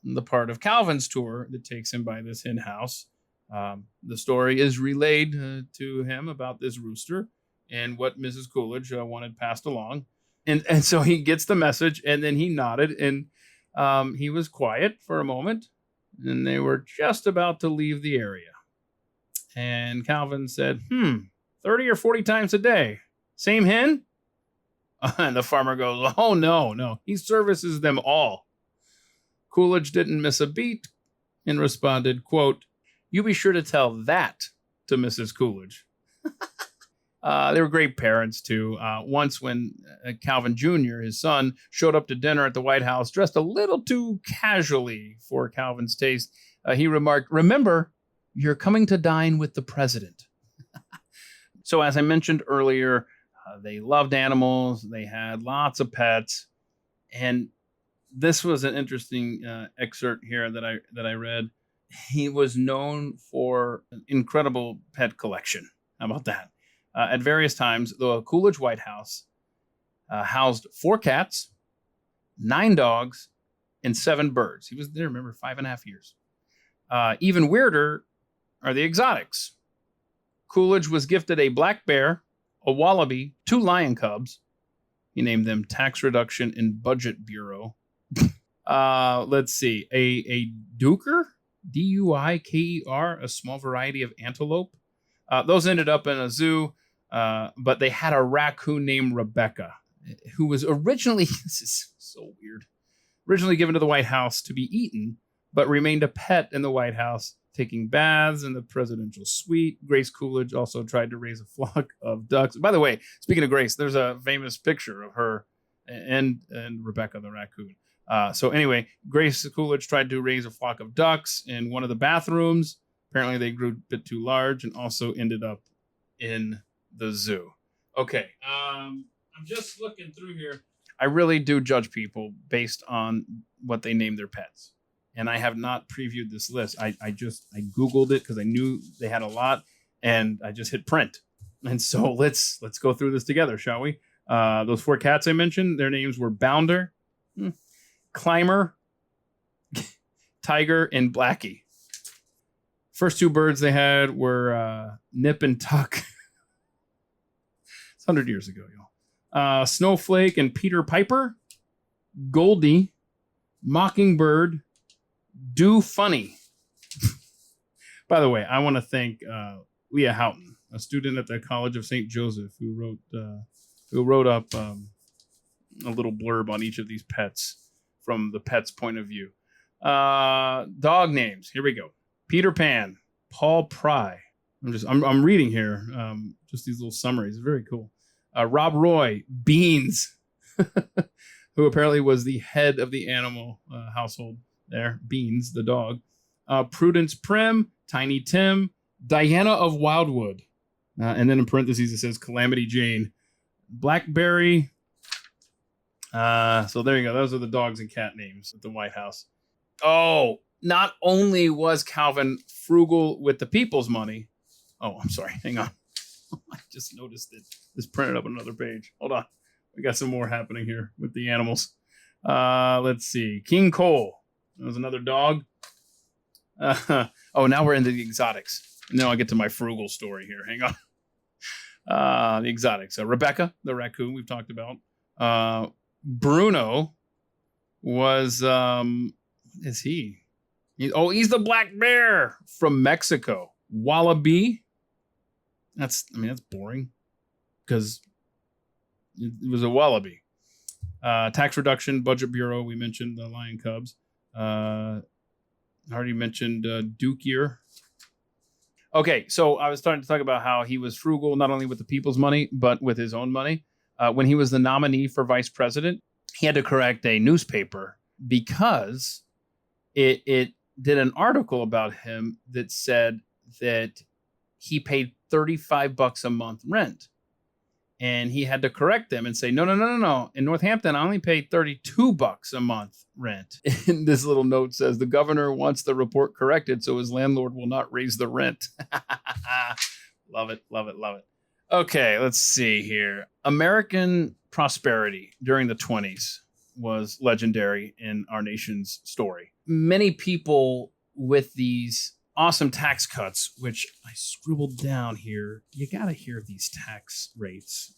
the part of Calvin's tour that takes him by this hen house, the story is relayed to him about this rooster and what Mrs. Coolidge wanted passed along. And so he gets the message, and then he nodded, and he was quiet for a moment, and they were just about to leave the area. And Calvin said, 30 or 40 times a day. Same hen? And the farmer goes, oh, no. He services them all. Coolidge didn't miss a beat and responded, quote, you be sure to tell that to Mrs. Coolidge. They were great parents, too. Once when Calvin Jr., his son, showed up to dinner at the White House dressed a little too casually for Calvin's taste, he remarked, remember, you're coming to dine with the president. So as I mentioned earlier, they loved animals. They had lots of pets. And this was an interesting excerpt here that I read. He was known for an incredible pet collection. How about that? At various times, the Coolidge White House housed 4 cats, 9 dogs, and 7 birds. He was there, remember, 5.5 years. Even weirder are the exotics. Coolidge was gifted a black bear, a wallaby, 2 lion cubs. He named them Tax Reduction and Budget Bureau. Let's see, a duiker, D-U-I-K-E-R, a small variety of antelope. Those ended up in a zoo, but they had a raccoon named Rebecca, who was originally, this is so weird, originally given to the White House to be eaten, but remained a pet in the White House, taking baths in the presidential suite. Grace Coolidge also tried to raise a flock of ducks. By the way, speaking of Grace, there's a famous picture of her and Rebecca the raccoon. So anyway, Grace Coolidge tried to raise a flock of ducks in one of the bathrooms. Apparently they grew a bit too large and also ended up in the zoo. Okay, I'm just looking through here. I really do judge people based on what they name their pets. And I have not previewed this list. I Googled it because I knew they had a lot, and I just hit print. And so let's go through this together, shall we? Those 4 cats I mentioned, their names were Bounder, Climber, Tiger, and Blackie. First 2 birds they had were Nip and Tuck. It's 100 years ago, y'all. Snowflake and Peter Piper, Goldie, Mockingbird, Do Funny. By the way, I want to thank Leah Houghton, a student at the College of St. Joseph, who wrote up a little blurb on each of these pets from the pet's point of view. Dog names. Here we go. Peter Pan, Paul Pry. I'm reading here. Just these little summaries. Very cool. Rob Roy, Beans, who apparently was the head of the animal household there. Beans, the dog. Prudence Prim, Tiny Tim, Diana of Wildwood. And then in parentheses, it says Calamity Jane. Blackberry. So there you go. Those are the dogs and cat names at the White House. Oh, not only was Calvin frugal with the people's money. Oh, I'm sorry. Hang on. I just noticed that this printed up on another page. Hold on. We got some more happening here with the animals. Let's see. King Cole. That was another dog. Now we're into the exotics. Now I get to my frugal story here. Hang on. The exotics. Rebecca, the raccoon we've talked about. Bruno was, what is he? He's the black bear from Mexico. Wallaby. That's boring because it was a wallaby. Tax reduction, budget bureau. We mentioned the lion cubs. I already mentioned Duke Year. Okay, so I was starting to talk about how he was frugal, not only with the people's money, but with his own money. When he was the nominee for vice president, he had to correct a newspaper because it did an article about him that said that he paid $35 a month rent. And he had to correct them and say, no. In Northampton, I only paid $32 a month rent. And this little note says, the governor wants the report corrected so his landlord will not raise the rent. Love it. Okay, let's see here. American prosperity during the 20s was legendary in our nation's story. Many people with these awesome tax cuts, which I scribbled down here. You got to hear these tax rates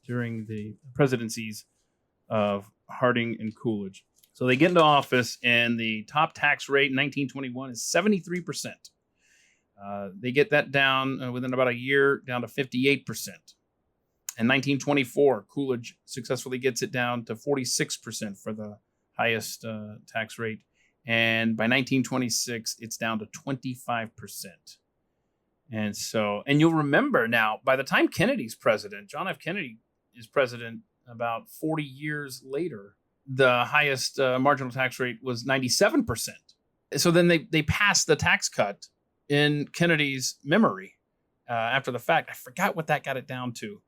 during the presidencies of Harding and Coolidge. So they get into office, and the top tax rate in 1921 is 73%. They get that down within about a year, down to 58%. In 1924, Coolidge successfully gets it down to 46% for the highest tax rate. And by 1926, it's down to 25%. And you'll remember now, by the time Kennedy's president, John F. Kennedy is president about 40 years later, the highest marginal tax rate was 97%. So then they passed the tax cut in Kennedy's memory after the fact. I forgot what that got it down to.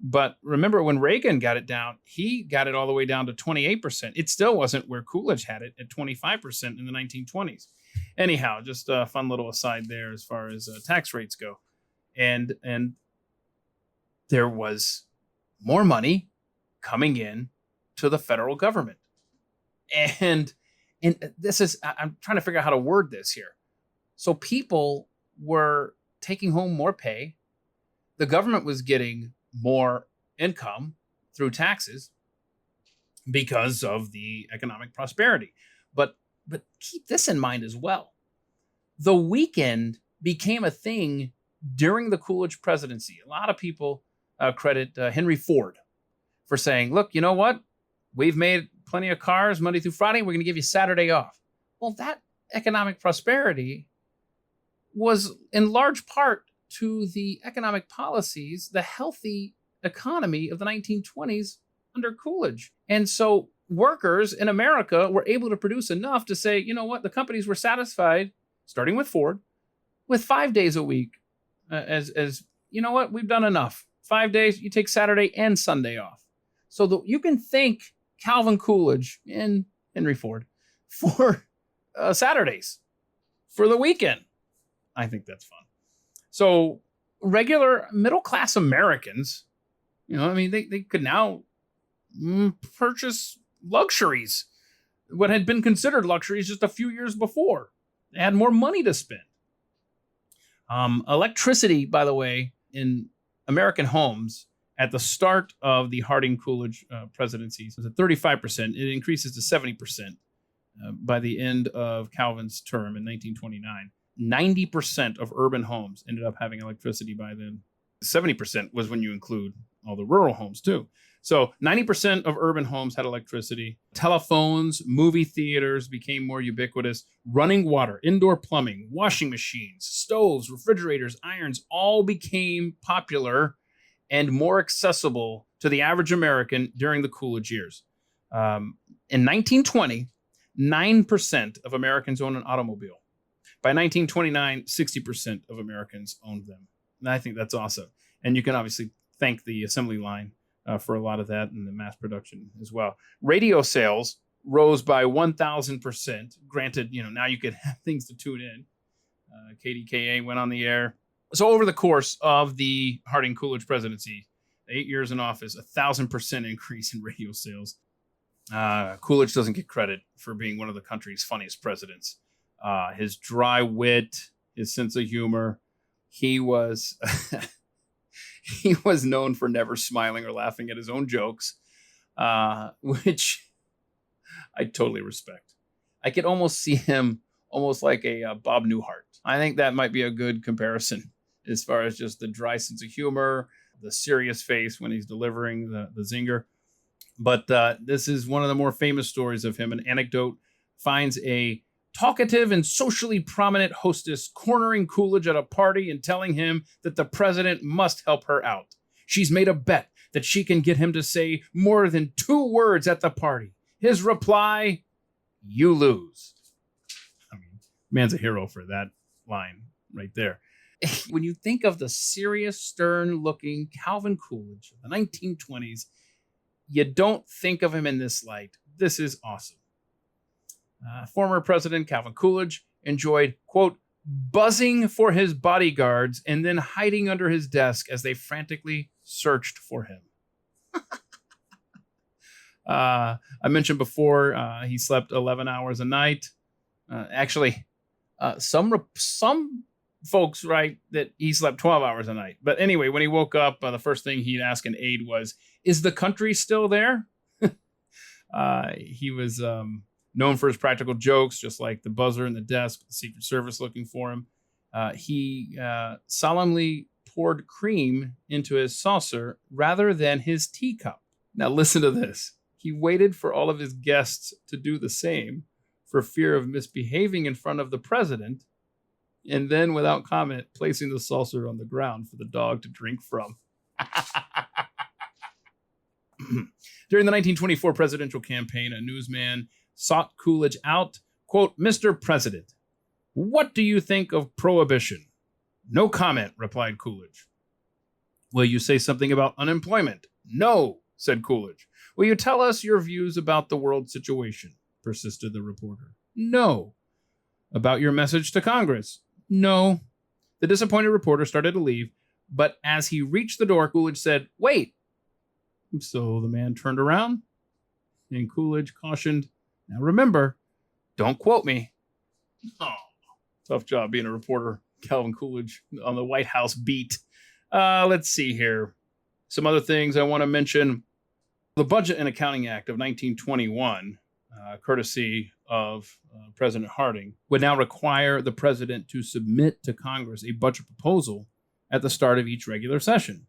But remember when Reagan got it down, he got it all the way down to 28%. It still wasn't where Coolidge had it at 25% in the 1920s. Anyhow, just a fun little aside there as far as tax rates go. And there was more money coming in to the federal government. And this is, I'm trying to figure out how to word this here. So people were taking home more pay. The government was getting more income through taxes because of the economic prosperity. But keep this in mind as well. The weekend became a thing during the Coolidge presidency. A lot of people credit Henry Ford for saying, look, you know what? We've made plenty of cars Monday through Friday. We're going to give you Saturday off. Well, that economic prosperity was in large part to the economic policies, the healthy economy of the 1920s under Coolidge. And so workers in America were able to produce enough to say, you know what, the companies were satisfied, starting with Ford, with 5 days a week. As you know what, we've done enough. 5 days, you take Saturday and Sunday off. So you can thank Calvin Coolidge and Henry Ford for Saturdays, for the weekend. I think that's fun. So regular middle-class Americans, they could now purchase luxuries, what had been considered luxuries just a few years before. They had more money to spend. Electricity, by the way, in American homes at the start of the Harding-Coolidge presidencies was at 35%. It increases to 70% by the end of Calvin's term in 1929. 90% of urban homes ended up having electricity by then. 70% was when you include all the rural homes too. So 90% of urban homes had electricity. Telephones, movie theaters became more ubiquitous. Running water, indoor plumbing, washing machines, stoves, refrigerators, irons all became popular and more accessible to the average American during the Coolidge years. In 1920, 9% of Americans owned an automobile. By 1929, 60% of Americans owned them. And I think that's awesome. And you can obviously thank the assembly line for a lot of that and the mass production as well. Radio sales rose by 1,000%. Granted, now you could have things to tune in. KDKA went on the air. So over the course of the Harding-Coolidge presidency, 8 years in office, 1,000% increase in radio sales. Coolidge doesn't get credit for being one of the country's funniest presidents. His dry wit, his sense of humor, he was he was known for never smiling or laughing at his own jokes, which I totally respect. I could almost see him almost like a Bob Newhart. I think that might be a good comparison as far as just the dry sense of humor, the serious face when he's delivering the zinger. But this is one of the more famous stories of him. An anecdote finds a talkative and socially prominent hostess cornering Coolidge at a party and telling him that the president must help her out. She's made a bet that she can get him to say more than 2 words at the party. His reply, "You lose." I mean, man's a hero for that line right there. When you think of the serious, stern-looking Calvin Coolidge of the 1920s, you don't think of him in this light. This is awesome. Former President Calvin Coolidge enjoyed, quote, buzzing for his bodyguards and then hiding under his desk as they frantically searched for him. I mentioned before he slept 11 hours a night. Some folks write that he slept 12 hours a night. But anyway, when he woke up, the first thing he'd ask an aide was, "Is the country still there?" He was known for his practical jokes, just like the buzzer in the desk, the Secret Service looking for him. He solemnly poured cream into his saucer rather than his teacup. Now listen to this. He waited for all of his guests to do the same for fear of misbehaving in front of the president, and then without comment, placing the saucer on the ground for the dog to drink from. During the 1924 presidential campaign, a newsman sought Coolidge out, quote, "Mr. President, what do you think of prohibition?" "No comment," replied Coolidge. "Will you say something about unemployment?" "No," said Coolidge. "Will you tell us your views about the world situation?" persisted the reporter. "No." "About your message to Congress?" "No." The disappointed reporter started to leave, but as he reached the door, Coolidge said, "Wait." So the man turned around, and Coolidge cautioned, "Now remember, don't quote me." Oh, tough job being a reporter, Calvin Coolidge, on the White House beat. Let's see here. Some other things I want to mention. The Budget and Accounting Act of 1921, courtesy of President Harding, would now require the president to submit to Congress a budget proposal at the start of each regular session.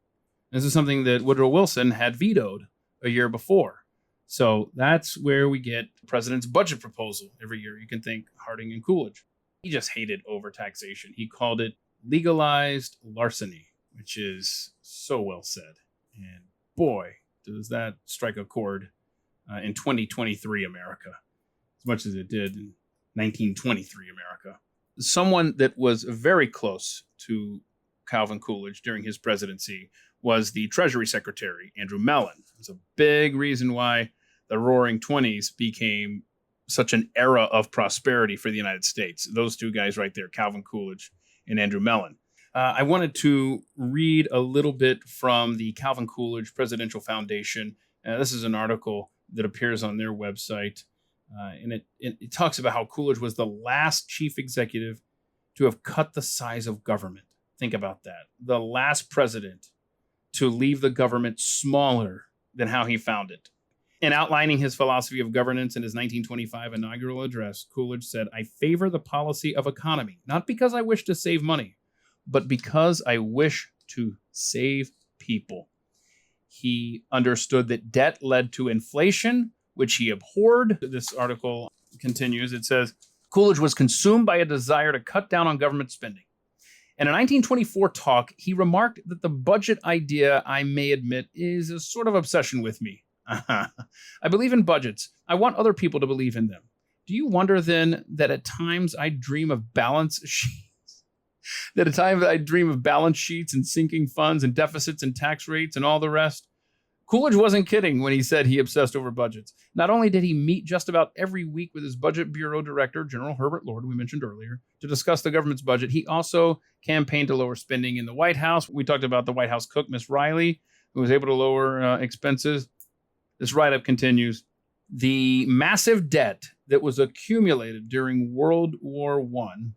This is something that Woodrow Wilson had vetoed a year before. So that's where we get the president's budget proposal every year. You can thank Harding and Coolidge. He just hated overtaxation. He called it legalized larceny, which is so well said. And boy, does that strike a chord in 2023 America, as much as it did in 1923 America. Someone that was very close to Calvin Coolidge during his presidency was the Treasury Secretary, Andrew Mellon. It's a big reason why the Roaring Twenties became such an era of prosperity for the United States. Those two guys right there, Calvin Coolidge and Andrew Mellon. I wanted to read a little bit from the Calvin Coolidge Presidential Foundation. This is an article that appears on their website. And it talks about how Coolidge was the last chief executive to have cut the size of government. Think about that. The last president to leave the government smaller than how he found it. In outlining his philosophy of governance in his 1925 inaugural address, Coolidge said, "I favor the policy of economy, not because I wish to save money, but because I wish to save people." He understood that debt led to inflation, which he abhorred. This article continues. It says, Coolidge was consumed by a desire to cut down on government spending. In a 1924 talk, he remarked that the budget idea, I may admit, is a sort of obsession with me. I believe in budgets. I want other people to believe in them. Do you wonder then that at times I dream of balance sheets? That at times I dream of balance sheets and sinking funds and deficits and tax rates and all the rest? Coolidge wasn't kidding when he said he obsessed over budgets. Not only did he meet just about every week with his Budget Bureau Director, General Herbert Lord, we mentioned earlier, to discuss the government's budget, he also campaigned to lower spending in the White House. We talked about the White House cook, Miss Riley, who was able to lower expenses. This write-up continues. The massive debt that was accumulated during World War I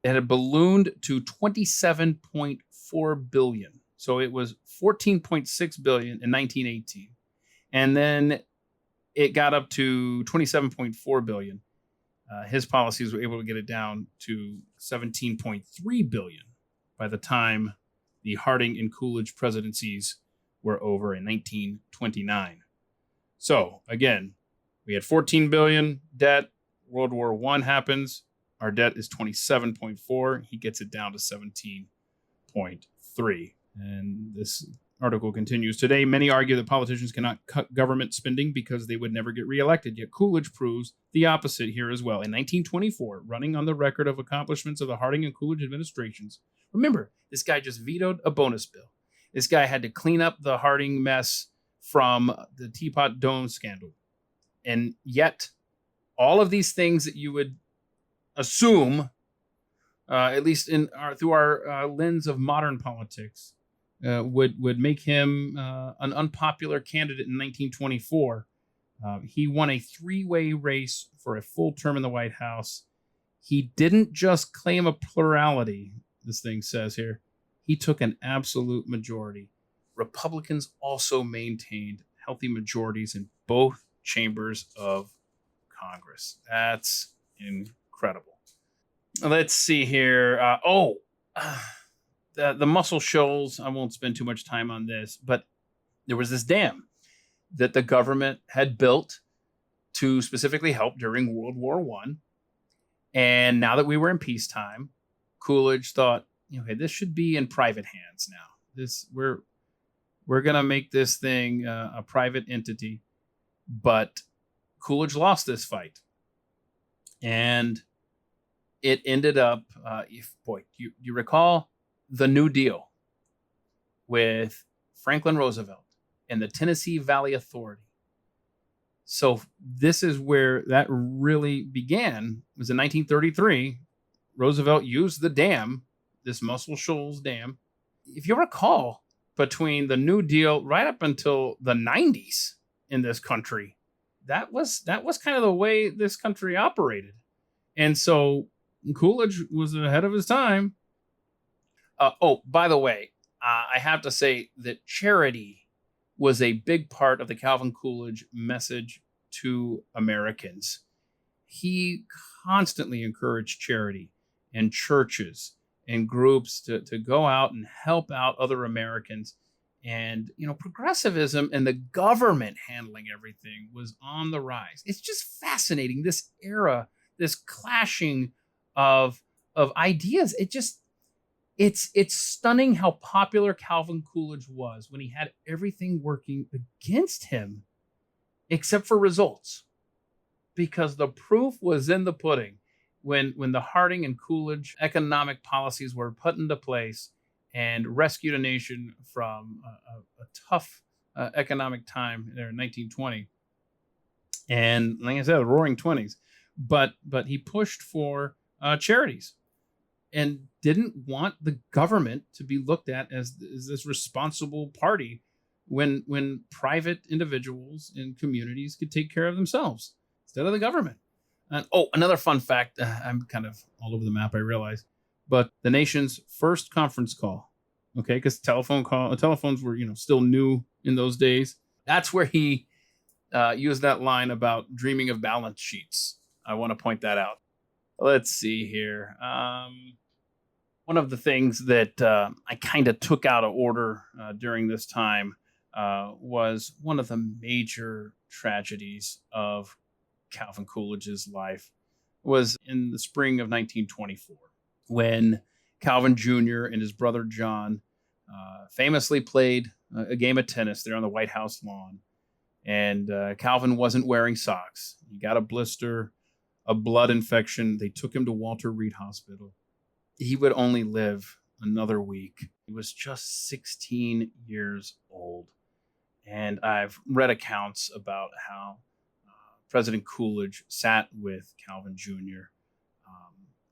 had ballooned to $27.4 billion. So it was $14.6 billion in 1918. And then it got up to $27.4 billion. His policies were able to get it down to $17.3 billion by the time the Harding and Coolidge presidencies were over in 1929. So again, we had 14 billion debt. World War I happens. Our debt is 27.4. He gets it down to 17.3. And this article continues. Today, many argue that politicians cannot cut government spending because they would never get reelected. Yet Coolidge proves the opposite here as well. In 1924, running on the record of accomplishments of the Harding and Coolidge administrations. Remember, this guy just vetoed a bonus bill. This guy had to clean up the Harding mess from the Teapot Dome scandal. And yet, all of these things that you would assume, at least through our lens of modern politics, would make him an unpopular candidate in 1924. He won a three-way race for a full term in the White House. He didn't just claim a plurality, this thing says here. He took an absolute majority. Republicans also maintained healthy majorities in both chambers of Congress. That's incredible. Let's see here. The Muscle Shoals, I won't spend too much time on this, but there was this dam that the government had built to specifically help during World War I. And now that we were in peacetime, Coolidge thought, okay, this should be in private hands now. We're going to make this thing a private entity. But Coolidge lost this fight. And it ended up, you recall the New Deal with Franklin Roosevelt and the Tennessee Valley Authority. So this is where that really began. It was in 1933. Roosevelt used the dam, this Muscle Shoals Dam. If you recall, between the New Deal right up until the 90s in this country, that was kind of the way this country operated. And so Coolidge was ahead of his time. By the way, I have to say that charity was a big part of the Calvin Coolidge message to Americans. He constantly encouraged charity and churches and groups to go out and help out other Americans. And, progressivism and the government handling everything was on the rise. It's just fascinating, this era, this clashing of ideas. It's stunning how popular Calvin Coolidge was when he had everything working against him, except for results. Because the proof was in the pudding. When the Harding and Coolidge economic policies were put into place and rescued a nation from a tough economic time there in 1920. And like I said, roaring 20s. But he pushed for charities and didn't want the government to be looked at as this responsible party when private individuals and communities could take care of themselves instead of the government. And another fun fact, I'm kind of all over the map, I realize, but the nation's first conference call, okay, because telephones were, still new in those days. That's where he used that line about dreaming of balance sheets. I want to point that out. Let's see here. One of the things that I kind of took out of order during this time was one of the major tragedies of Calvin Coolidge's life was in the spring of 1924 when Calvin Jr. and his brother John famously played a game of tennis there on the White House lawn. And Calvin wasn't wearing socks. He got a blister, a blood infection. They took him to Walter Reed Hospital. He would only live another week. He was just 16 years old. And I've read accounts about how President Coolidge sat with Calvin Jr.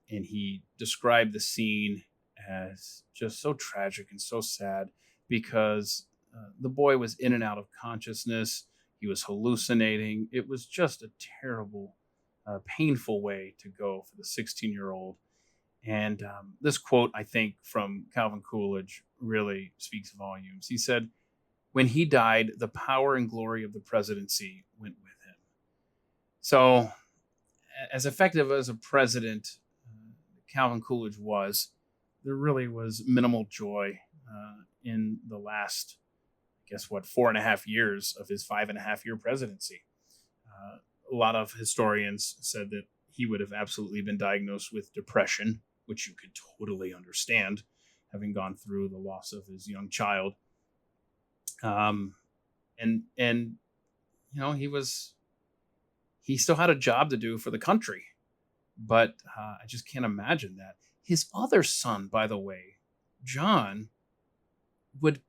And he described the scene as just so tragic and so sad because the boy was in and out of consciousness. He was hallucinating. It was just a terrible, painful way to go for the 16-year-old. And this quote, I think, from Calvin Coolidge really speaks volumes. He said, "When he died, the power and glory of the presidency went with him." So, as effective as a president Calvin Coolidge was, there really was minimal joy in the last, I guess, 4.5 years of his 5.5-year presidency. A lot of historians said that he would have absolutely been diagnosed with depression, which you could totally understand, having gone through the loss of his young child. And you know, he still had a job to do for the country, but I just can't imagine that. His other son, by the way, John, would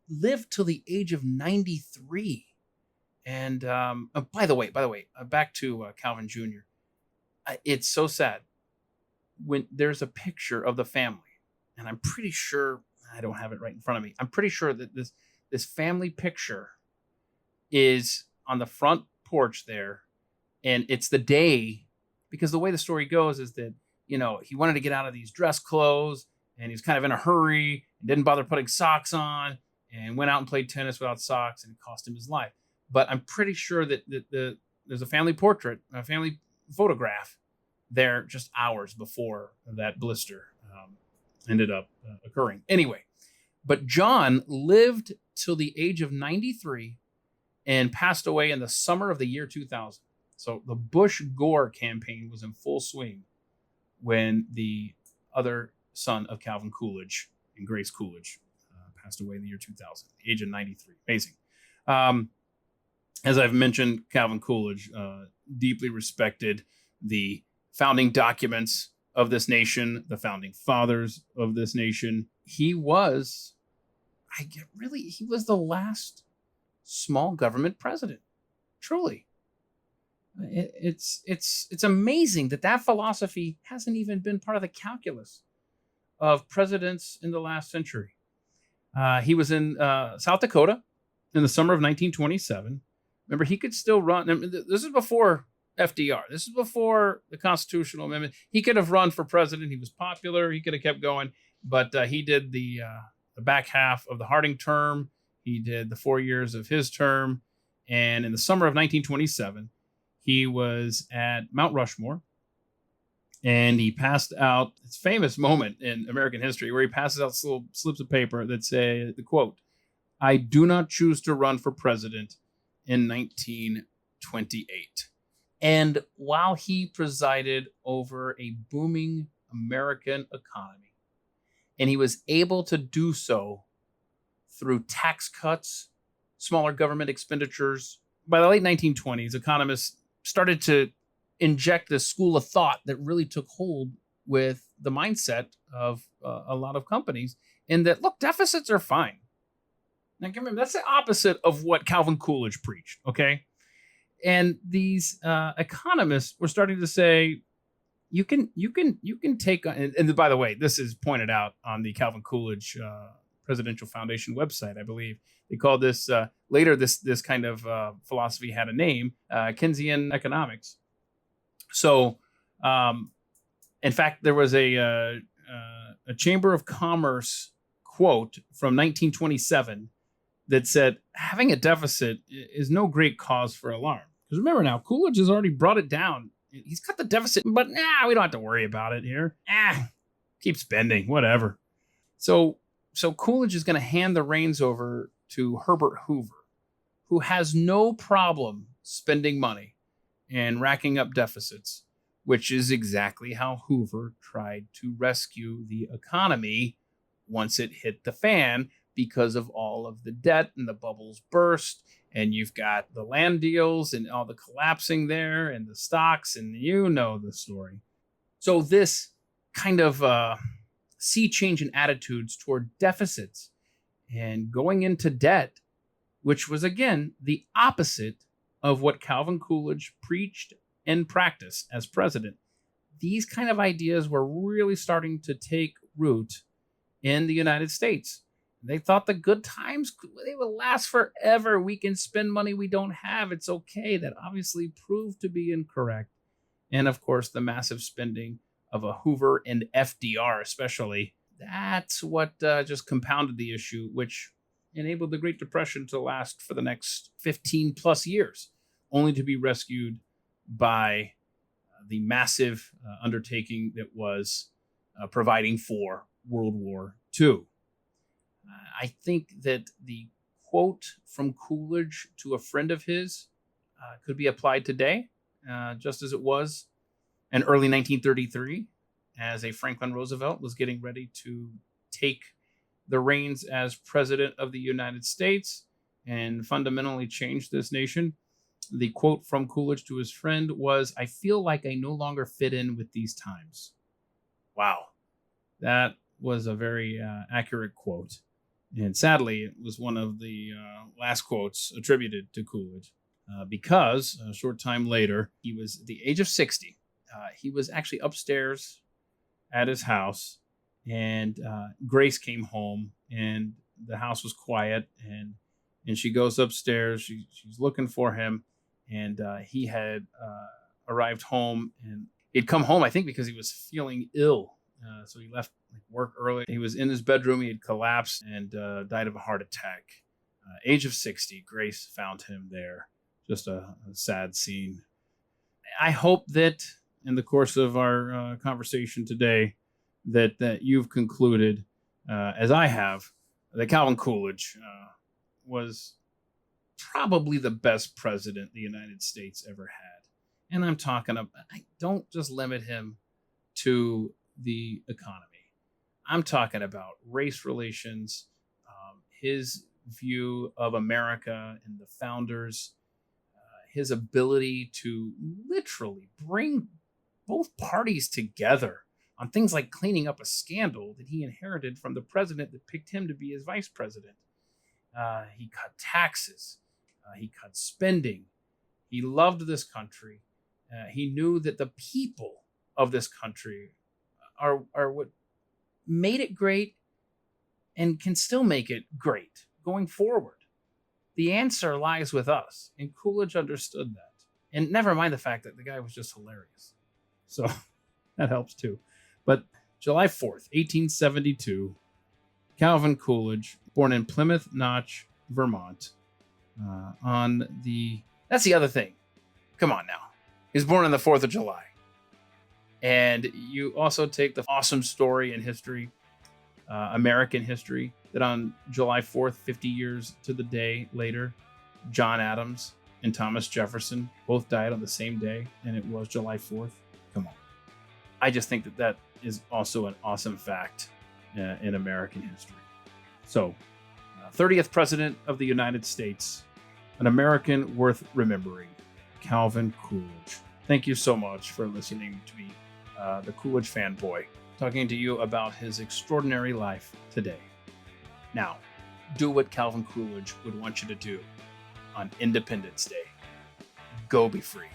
live till the age of 93. And by the way, back to Calvin Jr. It's so sad when there's a picture of the family, and I'm pretty sure I don't have it right in front of me. I'm pretty sure that this family picture is on the front porch there, and it's the day, because the way the story goes is that, you know, he wanted to get out of these dress clothes and he was kind of in a hurry and didn't bother putting socks on and went out and played tennis without socks, and it cost him his life. But I'm pretty sure that there's a family portrait, a family photograph there just hours before that blister ended up occurring. Anyway, but John lived till the age of 93 and passed away in the summer of the year 2000. So the Bush-Gore campaign was in full swing when the other son of Calvin Coolidge and Grace Coolidge passed away in the year 2000, age of 93. Amazing. As I've mentioned, Calvin Coolidge deeply respected the founding documents of this nation, the founding fathers of this nation. He was the last small government president. Truly. It's amazing that philosophy hasn't even been part of the calculus of presidents in the last century. He was in South Dakota in the summer of 1927. Remember, he could still run. This is before FDR. This is before the constitutional amendment. He could have run for president. He was popular. He could have kept going, but he did the back half of the Harding term. He did the 4 years of his term. And in the summer of 1927, he was at Mount Rushmore, and he passed out this famous moment in American history where he passes out little slips of paper that say the quote, "I do not choose to run for president in 1928. And while he presided over a booming American economy, and he was able to do so through tax cuts, smaller government expenditures, by the late 1920s, economists started to inject this school of thought that really took hold with the mindset of a lot of companies, in that, look, deficits are fine. Now, remember, that's the opposite of what Calvin Coolidge preached, okay? And these economists were starting to say, you can take, and by the way, this is pointed out on the Calvin Coolidge Presidential Foundation website, I believe. They called this, later this kind of philosophy had a name, Keynesian economics. So, in fact, there was a Chamber of Commerce quote from 1927 that said having a deficit is no great cause for alarm. Because remember now, Coolidge has already brought it down. He's got the deficit, but we don't have to worry about it here. Keep spending, whatever. So Coolidge is going to hand the reins over to Herbert Hoover, who has no problem spending money and racking up deficits, which is exactly how Hoover tried to rescue the economy once it hit the fan because of all of the debt and the bubbles burst. And you've got the land deals and all the collapsing there and the stocks, and you know the story. So this kind of sea change in attitudes toward deficits and going into debt, which was, again, the opposite of what Calvin Coolidge preached and practiced as president. These kind of ideas were really starting to take root in the United States. They thought the good times, they will last forever. We can spend money we don't have. It's okay. That obviously proved to be incorrect. And of course, the massive spending of a Hoover and FDR especially, that's what just compounded the issue, which enabled the Great Depression to last for the next 15 plus years, only to be rescued by the massive undertaking that was providing for World War II. I think that the quote from Coolidge to a friend of his could be applied today, just as it was in early 1933, as a Franklin Roosevelt was getting ready to take the reins as president of the United States and fundamentally change this nation. The quote from Coolidge to his friend was, "I feel like I no longer fit in with these times." Wow. That was a very accurate quote. And sadly, it was one of the last quotes attributed to Coolidge because a short time later, he was at the age of 60. He was actually upstairs at his house, and Grace came home, and the house was quiet, and she goes upstairs. She's looking for him, and he had arrived home, and he'd come home, I think, because he was feeling ill. So he left work early. He was in his bedroom. He had collapsed and died of a heart attack. Age of 60, Grace found him there. Just a sad scene. I hope that in the course of our conversation today that you've concluded, as I have, that Calvin Coolidge was probably the best president the United States ever had. And I'm talking about, I don't just limit him to the economy. I'm talking about race relations, his view of America and the founders, his ability to literally bring both parties together on things like cleaning up a scandal that he inherited from the president that picked him to be his vice president. He cut taxes. He cut spending. He loved this country. He knew that the people of this country are what made it great and can still make it great going forward. The answer lies with us, and Coolidge understood that. And never mind the fact that the guy was just hilarious. So that helps too. But July 4th, 1872, Calvin Coolidge, born in Plymouth Notch, Vermont, that's the other thing. Come on now. He was born on the 4th of July. And you also take the awesome story in history, American history, that on July 4th, 50 years to the day later, John Adams and Thomas Jefferson both died on the same day, and it was July 4th. Come on. I just think that is also an awesome fact in American history. So, 30th President of the United States, an American worth remembering, Calvin Coolidge. Thank you so much for listening to me, the Coolidge fanboy, talking to you about his extraordinary life today. Now, do what Calvin Coolidge would want you to do on Independence Day. Go be free.